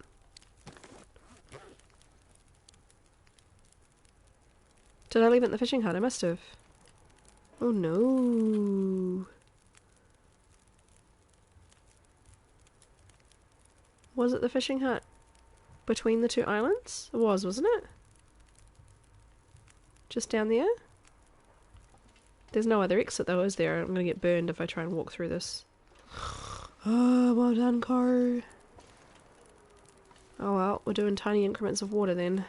Did I leave it in the fishing hut? I must have. Oh no. Was it the fishing hut between the 2 islands? It was, wasn't it? Just down there? There's no other exit though, is there? I'm gonna get burned if I try and walk through this. Oh, well done, Caro. Oh well, we're doing tiny increments of water then.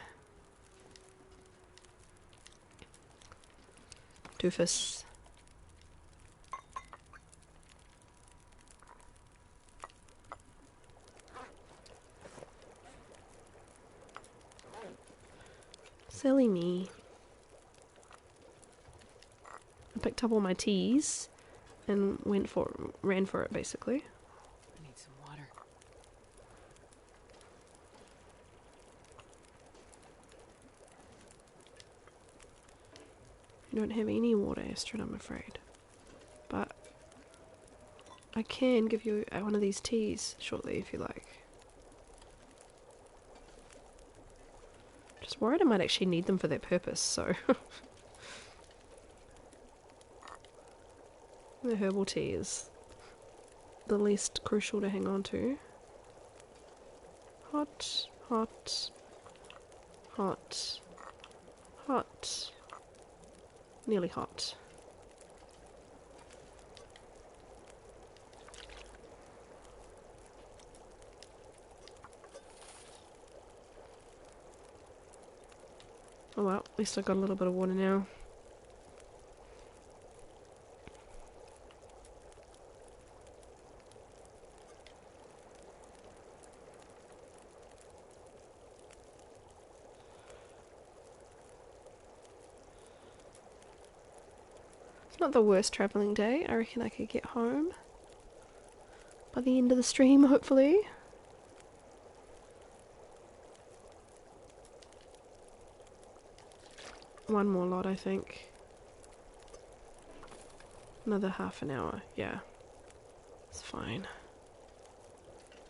Doofus. Silly me. I picked up all my teas and ran for it basically. I need some water. I don't have any water, Astrid, I'm afraid. But I can give you one of these teas shortly if you like. Just worried I might actually need them for that purpose, so. The herbal tea is the least crucial to hang on to. Hot, hot, hot, hot. Nearly hot. Oh well, at least I got a little bit of water now. It's not the worst travelling day. I reckon I could get home by the end of the stream, hopefully. One more lot, I think. Another half an hour, yeah. It's fine.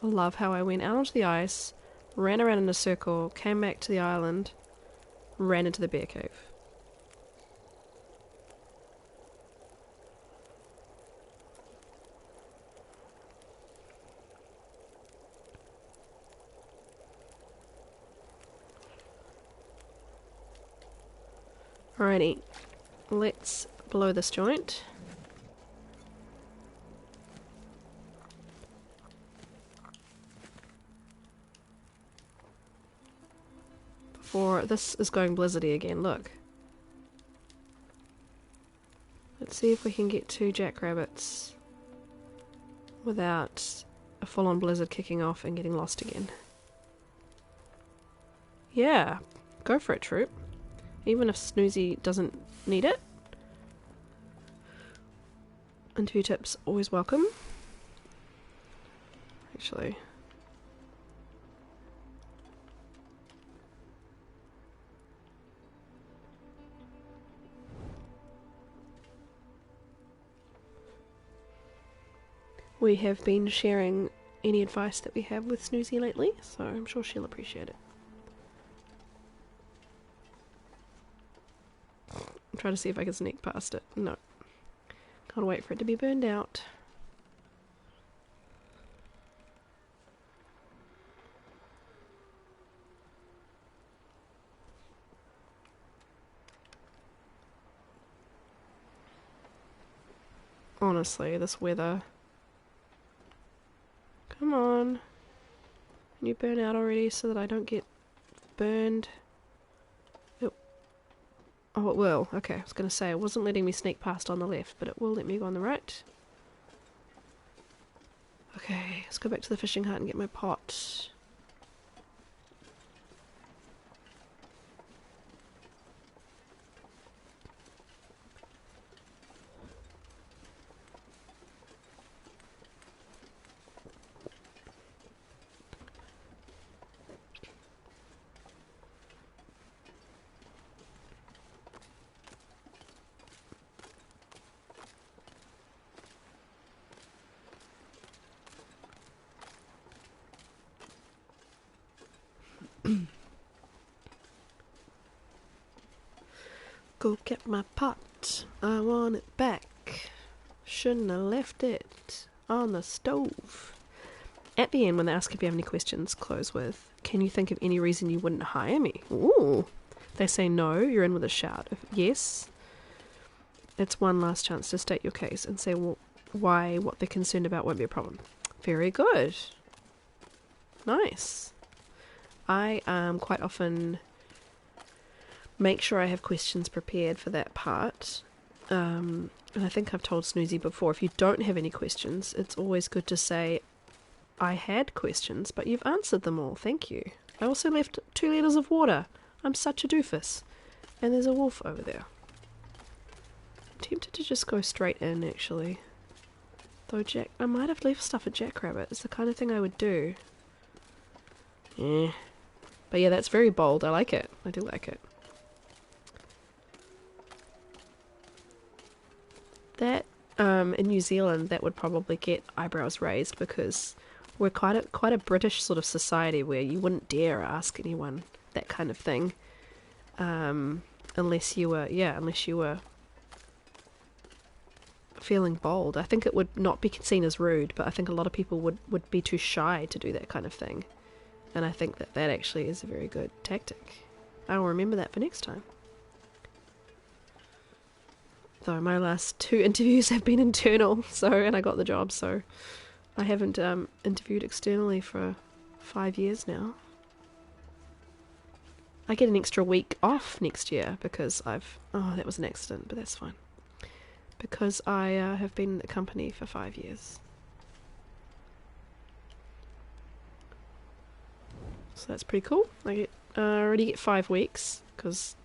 I love how I went out onto the ice, ran around in a circle, came back to the island, ran into the bear cave. Alrighty, let's blow this joint. Before this is going blizzardy again, look. Let's see if we can get 2 jackrabbits without a full-on blizzard kicking off and getting lost again. Yeah, go for it, troop. Even if Snoozy doesn't need it. Interview tips always welcome. Actually. We have been sharing any advice that we have with Snoozy lately, so I'm sure she'll appreciate it. I'm trying to see if I can sneak past it. No. Can't wait for it to be burned out. Honestly, this weather. Come on. Can you burn out already so that I don't get burned? Oh, it will. Okay, I was going to say, it wasn't letting me sneak past on the left, but it will let me go on the right. Okay, let's go back to the fishing hut and get my pot. Go get my pot. I want it back. Shouldn't have left it on the stove. At the end, when they ask if you have any questions, close with, can you think of any reason you wouldn't hire me? Ooh. They say no, you're in with a shout. If yes, it's one last chance to state your case and say why what they're concerned about won't be a problem. Very good. Nice. I quite often make sure I have questions prepared for that part. And I think I've told Snoozy before, if you don't have any questions, it's always good to say, I had questions, but you've answered them all, thank you. I also left 2 liters of water. I'm such a doofus. And there's a wolf over there. I'm tempted to just go straight in, actually. Though I might have left stuff at Jackrabbit. It's the kind of thing I would do. Yeah. But yeah, that's very bold. I like it. I do like it. That, in New Zealand, that would probably get eyebrows raised because we're quite a British sort of society where you wouldn't dare ask anyone that kind of thing, unless you were feeling bold. I think it would not be seen as rude, but I think a lot of people would be too shy to do that kind of thing, and I think that actually is a very good tactic. I'll remember that for next time. Though my last 2 interviews have been internal, and I got the job, so I haven't interviewed externally for 5 years now. I get an extra week off next year because that was an accident, but that's fine. Because I have been in the company for 5 years. So that's pretty cool. I already get 5 weeks because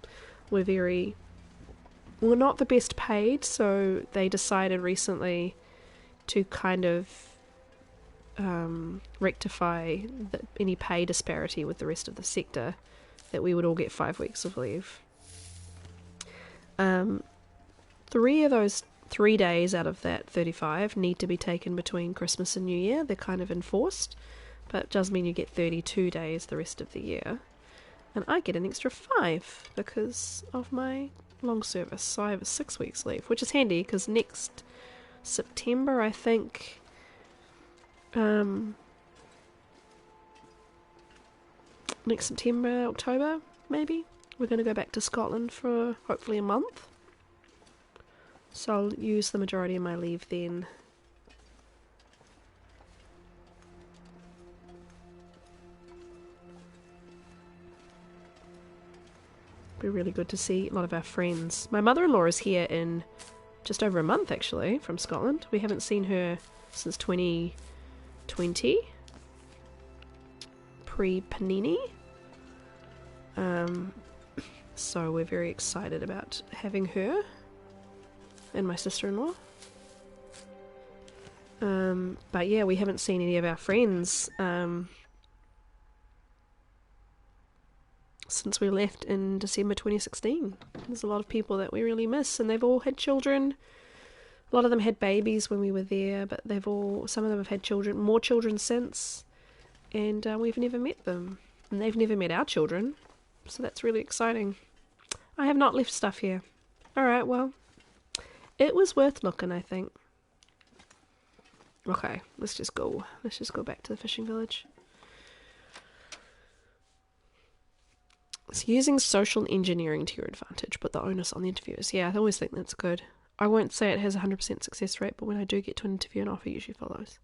we're not the best paid, so they decided recently to kind of rectify any pay disparity with the rest of the sector, that we would all get 5 weeks of leave. 3 of those 3 days out of that 35 need to be taken between Christmas and New Year. They're kind of enforced, but it does mean you get 32 days the rest of the year. And I get an extra 5 because of my long service, so I have 6 weeks leave, which is handy because next September, I think, October, maybe, we're going to go back to Scotland for hopefully a month. So I'll use the majority of my leave then. Be really good to see a lot of our friends. My mother-in-law is here in just over a month, actually, from Scotland. We haven't seen her since 20 pre-panini. So we're very excited about having her and my sister-in-law. But yeah, we haven't seen any of our friends since we left in December 2016. There's a lot of people that we really miss, and they've all had children. A lot of them had babies when we were there, but some of them have had children, more children since, and we've never met them, and they've never met our children, so that's really exciting. I have not left stuff here. Alright, well, it was worth looking, I think. Okay, let's just go back to the fishing village. It's using social engineering to your advantage, but the onus on the interviewers. Yeah, I always think that's good. I won't say it has a 100% success rate, but when I do get to an interview, an offer usually follows.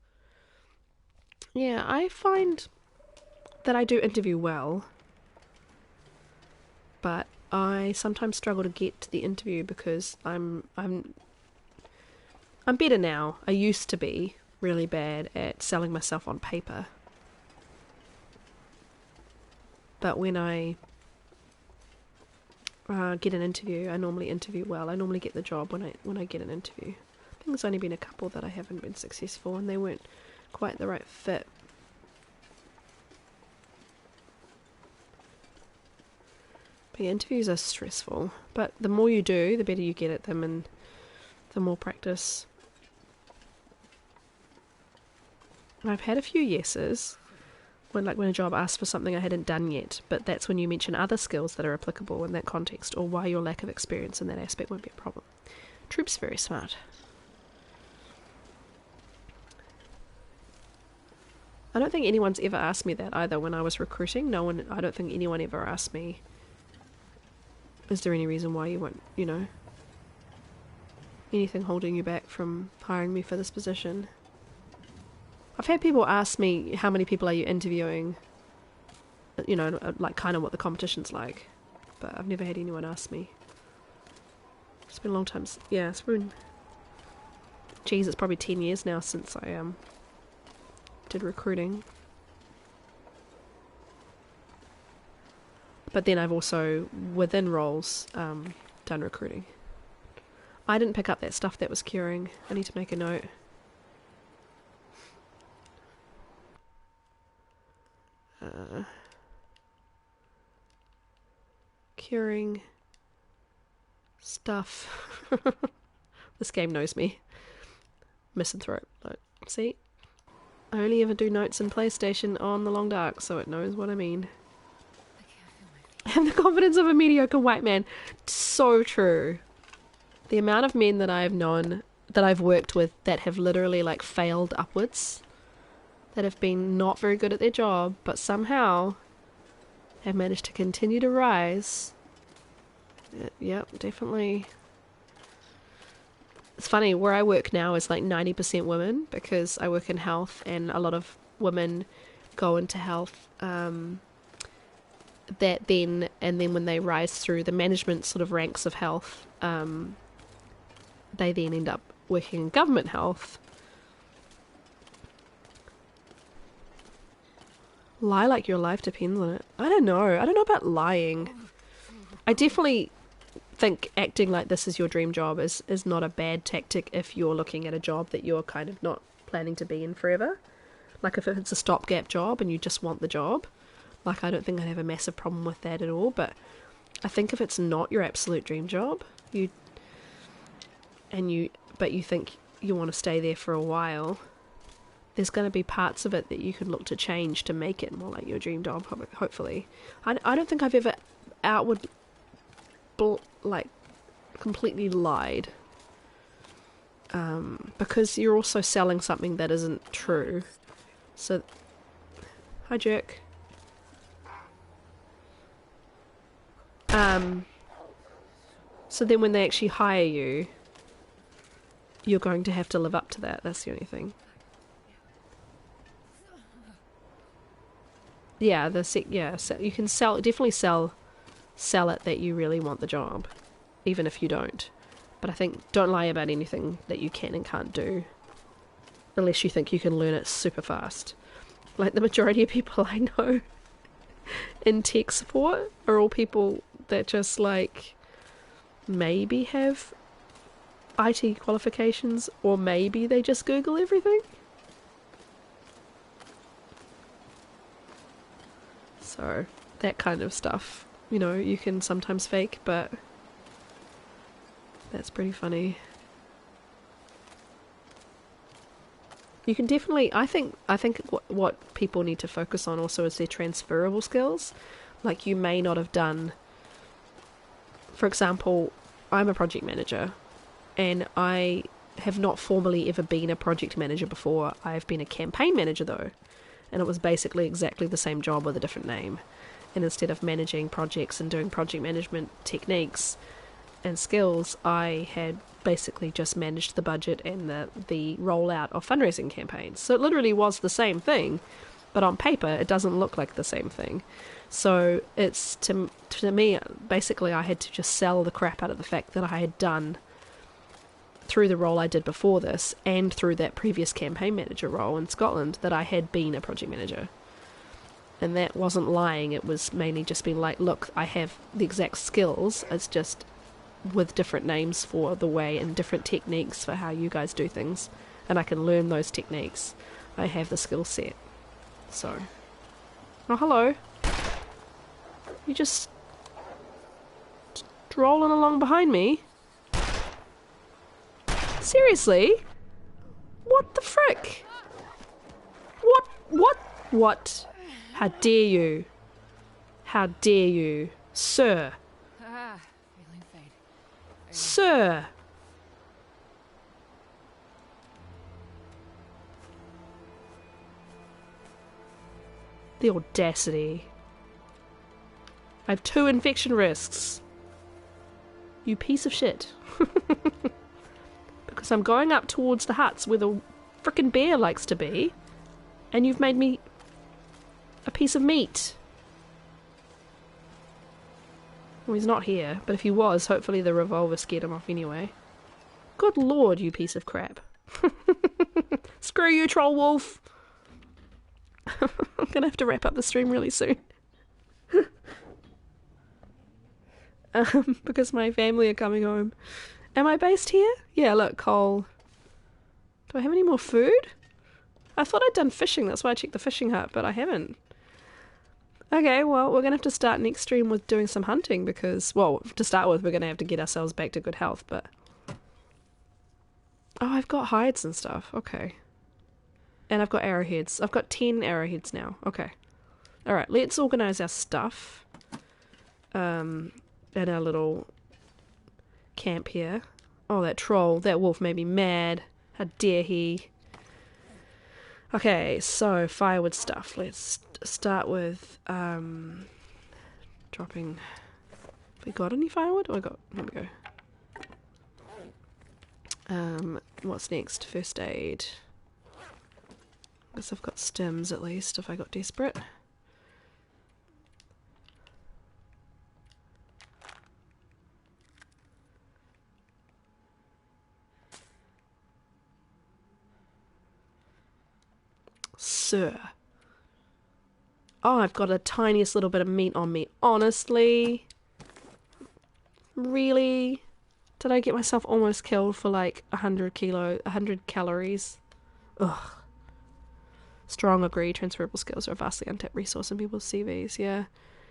Yeah, I find that I do interview well, but I sometimes struggle to get to the interview because I'm better now. I used to be really bad at selling myself on paper. But when I get an interview, I normally interview well. I normally get the job when I get an interview. I think there's only been a couple that I haven't been successful, and they weren't quite the right fit. But yeah, interviews are stressful. But the more you do, the better you get at them, and the more practice. I've had a few yeses. When a job asks for something I hadn't done yet, but that's when you mention other skills that are applicable in that context, or why your lack of experience in that aspect won't be a problem. Troop's very smart. I don't think anyone's ever asked me that either when I was recruiting. I don't think anyone ever asked me, is there any reason why you won't, anything holding you back from hiring me for this position? I've had people ask me, how many people are you interviewing? Like kind of what the competition's like. But I've never had anyone ask me. It's been a long time. Yeah, it's been... Geez, it's probably 10 years now since I did recruiting. But then I've also, within roles, done recruiting. I didn't pick up that stuff that was curing. I need to make a note. Curing stuff. This game knows me. Misanthrope. Like, see? I only ever do notes in PlayStation on the Long Dark, so it knows what I mean. I have the confidence of a mediocre white man. So true. The amount of men that I've known, that I've worked with, that have literally failed upwards, that have been not very good at their job, but somehow have managed to continue to rise. Yep, definitely. It's funny, where I work now is 90% women, because I work in health, and a lot of women go into health and then when they rise through the management sort of ranks of health, they then end up working in government health. Lie like your life depends on it. I don't know about lying. I definitely think acting like this is your dream job is not a bad tactic if you're looking at a job that you're kind of not planning to be in forever. Like if it's a stopgap job and you just want the job, I don't think I'd have a massive problem with that at all. But I think if it's not your absolute dream job, but you think you want to stay there for a while, there's going to be parts of it that you can look to change to make it more like your dream job, hopefully. I don't think I've ever completely lied. Because you're also selling something that isn't true. So, hi jerk. So then when they actually hire you, you're going to have to live up to that. That's the only thing. Yeah, so you can definitely sell it that you really want the job, even if you don't. But I think don't lie about anything that you can and can't do. unless you think you can learn it super fast. Like, the majority of people I know in tech support are all people that just, like, maybe have IT qualifications, or maybe they just Google everything. So, that kind of stuff, you know, you can sometimes fake, but that's pretty funny. You can definitely, I think what people need to focus on also is their transferable skills. Like, you may not have done, for example, I'm a project manager, and I have not formally ever been a project manager before. I've been a campaign manager though, and it was basically exactly the same job with a different name. And instead of managing projects and doing project management techniques and skills, I had basically just managed the budget and the rollout of fundraising campaigns. So it literally was the same thing, but on paper it doesn't look like the same thing. So it's, to me, basically I had to just sell the crap out of the fact that I had done, through the role I did before this and through that previous campaign manager role in Scotland, that I had been a project manager. And that wasn't lying, it was mainly just being like, look, I have the exact skills, it's just with different names for the way and different techniques for how you guys do things, and I can learn those techniques. I have the skill set. So, oh, hello. You just strolling along behind me? Seriously? What the frick? What? How dare you? How dare you? Sir. Feeling faint. Sir. The audacity. I have 2 infection risks. You piece of shit. Because I'm going up towards the huts where the frickin' bear likes to be, and you've made me a piece of meat. Well, he's not here, but if he was, hopefully the revolver scared him off anyway. Good lord, you piece of crap. Screw you, troll wolf. I'm gonna have to wrap up the stream really soon. Because my family are coming home. Am I based here? Yeah, look, coal. Do I have any more food? I thought I'd done fishing, that's why I checked the fishing hut, but I haven't. Okay, well, we're gonna have to start next stream with doing some hunting because, well, to start with, we're gonna have to get ourselves back to good health, but... Oh, I've got hides and stuff, okay. And I've got arrowheads. I've got 10 arrowheads now, okay. Alright, let's organise our stuff. In our little camp here. Oh, that troll, that wolf made me mad. How dare he. Okay, so firewood stuff. Let's start with dropping. Have we got any firewood? Oh, here we go. What's next? First aid. Guess I've got stims at least if I got desperate. Sir. Oh, I've got a tiniest little bit of meat on me. Honestly? Really? Did I get myself almost killed for like 100 calories? Ugh. Strong agree, transferable skills are a vastly untapped resource in people's CVs, yeah.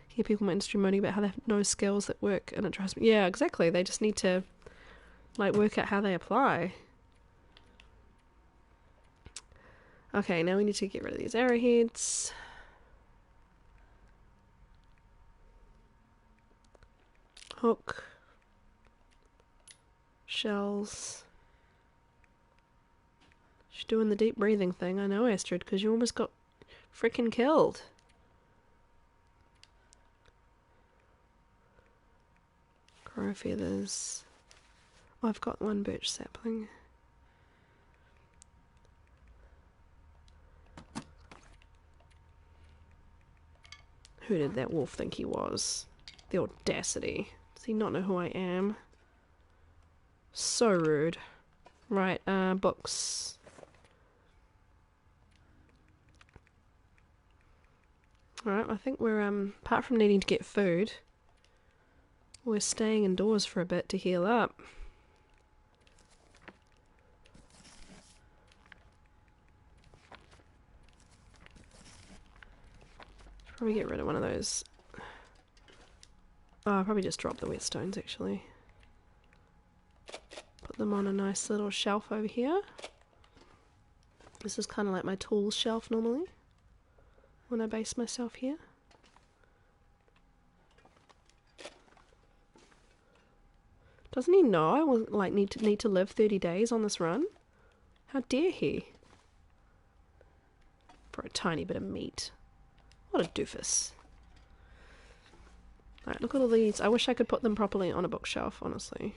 Hear people in my industry moaning about how they have no skills that work, and it drives me. Yeah, exactly. They just need to, like, work out how they apply. Okay, now we need to get rid of these arrowheads. Hook. Shells. She's doing the deep breathing thing. I know, Astrid, because you almost got freaking killed. Crow feathers. Oh, I've got one birch sapling. Who did that wolf think he was? The audacity. Does he not know who I am? So rude. Right, books. Alright, I think we're, apart from needing to get food, we're staying indoors for a bit to heal up. Probably get rid of one of those. Oh, I'll probably just drop the whetstones actually. Put them on a nice little shelf over here. This is kind of like my tools shelf normally when I base myself here. Doesn't he know I will like need to live 30 days on this run? How dare he? For a tiny bit of meat. What a doofus. Alright, look at all these. I wish I could put them properly on a bookshelf, honestly.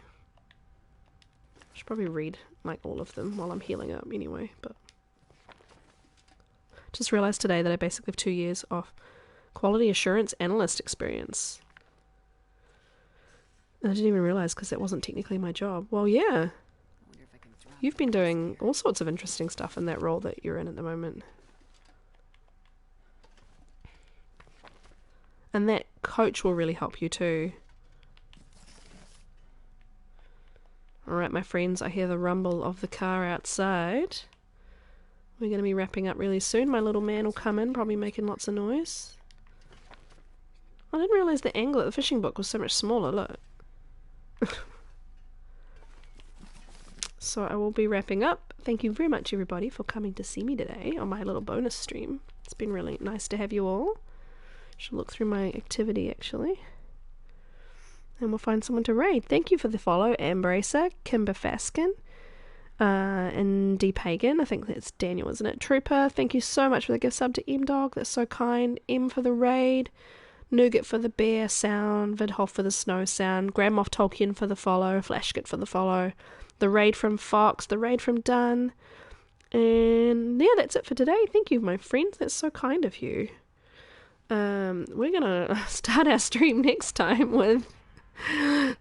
I should probably read like all of them while I'm healing up anyway, but just realised today that I basically have 2 years of quality assurance analyst experience. And I didn't even realise because that wasn't technically my job. Well, yeah. You've been doing all sorts of interesting stuff in that role that you're in at the moment. And that coach will really help you too. Alright, my friends, I hear the rumble of the car outside. We're going to be wrapping up really soon. My little man will come in, probably making lots of noise. I didn't realise the angle at the fishing book was so much smaller, look. So I will be wrapping up. Thank you very much, everybody, for coming to see me today on my little bonus stream. It's been really nice to have you all. Should look through my activity, actually. And we'll find someone to raid. Thank you for the follow, Ambracer, Kimber Faskin, and D Pagan. I think that's Daniel, isn't it? Trooper, thank you so much for the gift sub to M-Dog. That's so kind. M for the raid. Nougat for the bear sound. Vidhoff for the snow sound. Grandmoff Tolkien for the follow. Flashkit for the follow. The raid from Fox. The raid from Dunn. And yeah, that's it for today. Thank you, my friends. That's so kind of you. We're gonna start our stream next time with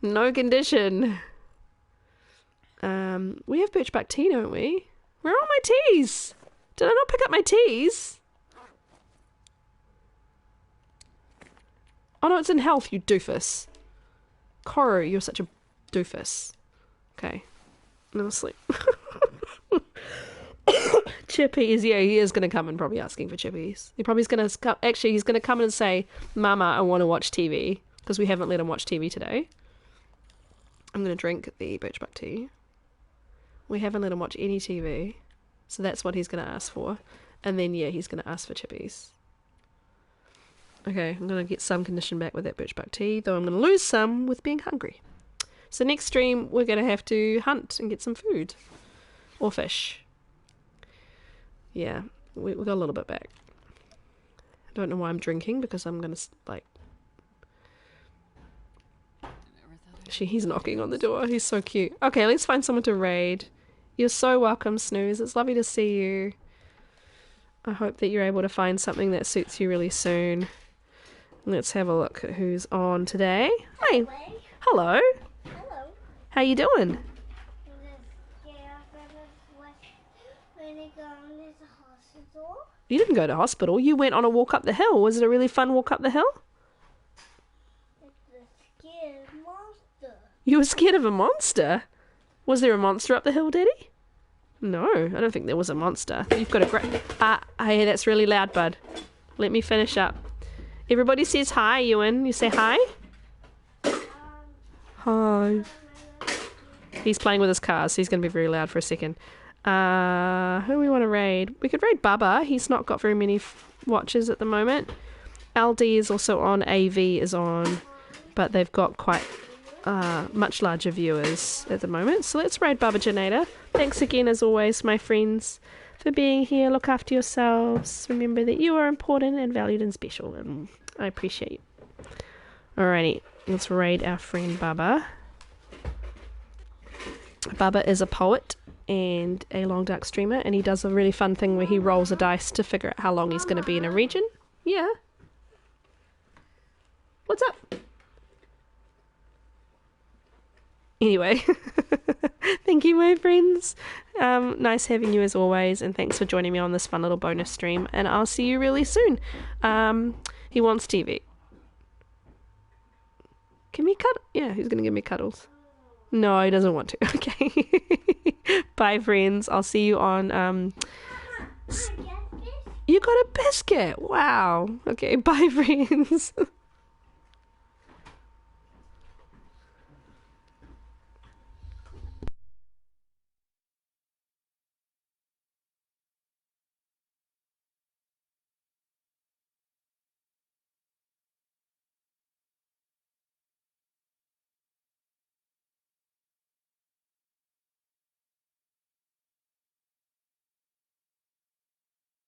no condition. We have birchbark tea, don't we? Where are all my teas? Did I not pick up my teas? Oh no, it's in health, you doofus. Koru, you're such a doofus. Okay. I'm asleep. Chippies, yeah, he is going to come and probably asking for chippies. He probably is going to, actually, he's going to come in and say, Mama, I want to watch TV, because we haven't let him watch TV today. I'm going to drink the birchbark tea. We haven't let him watch any TV, so that's what he's going to ask for. And then, yeah, he's going to ask for chippies. Okay, I'm going to get some condition back with that birchbark tea, though I'm going to lose some with being hungry. So next stream, we're going to have to hunt and get some food. Or fish. Yeah, we got a little bit back. I don't know why I'm drinking, because I'm going to, like... He's knocking on the door. He's so cute. Okay, let's find someone to raid. You're so welcome, Snooze. It's lovely to see you. I hope that you're able to find something that suits you really soon. Let's have a look at who's on today. Hey. Hello. Hello. How you doing? You didn't go to hospital. You went on a walk up the hill. Was it a really fun walk up the hill? It's a scared monster. You were scared of a monster? Was there a monster up the hill, Daddy? No, I don't think there was a monster. You've got a great... hey, that's really loud, bud. Let me finish up. Everybody says hi, Ewan. You say hi? Hi. He's playing with his cars, so he's going to be very loud for a second. Who do we want to raid? We could raid Bubba. He's not got very many watches at the moment. LD is also on. AV is on. But they've got quite much larger viewers at the moment. So let's raid Bubba Janator. Thanks again, as always, my friends, for being here. Look after yourselves. Remember that you are important and valued and special. And I appreciate you. Alrighty. Let's raid our friend Bubba. Bubba is a poet and a long dark streamer, and he does a really fun thing where he rolls a dice to figure out how long he's going to be in a region. Yeah. What's up? Anyway, thank you, my friends. Nice having you as always, and thanks for joining me on this fun little bonus stream, and I'll see you really soon. He wants TV. Give me Yeah, he's gonna give me cuddles. No, he doesn't want to. Okay. Bye, friends. I'll see you on. You got a biscuit. Wow. Okay. Bye, friends.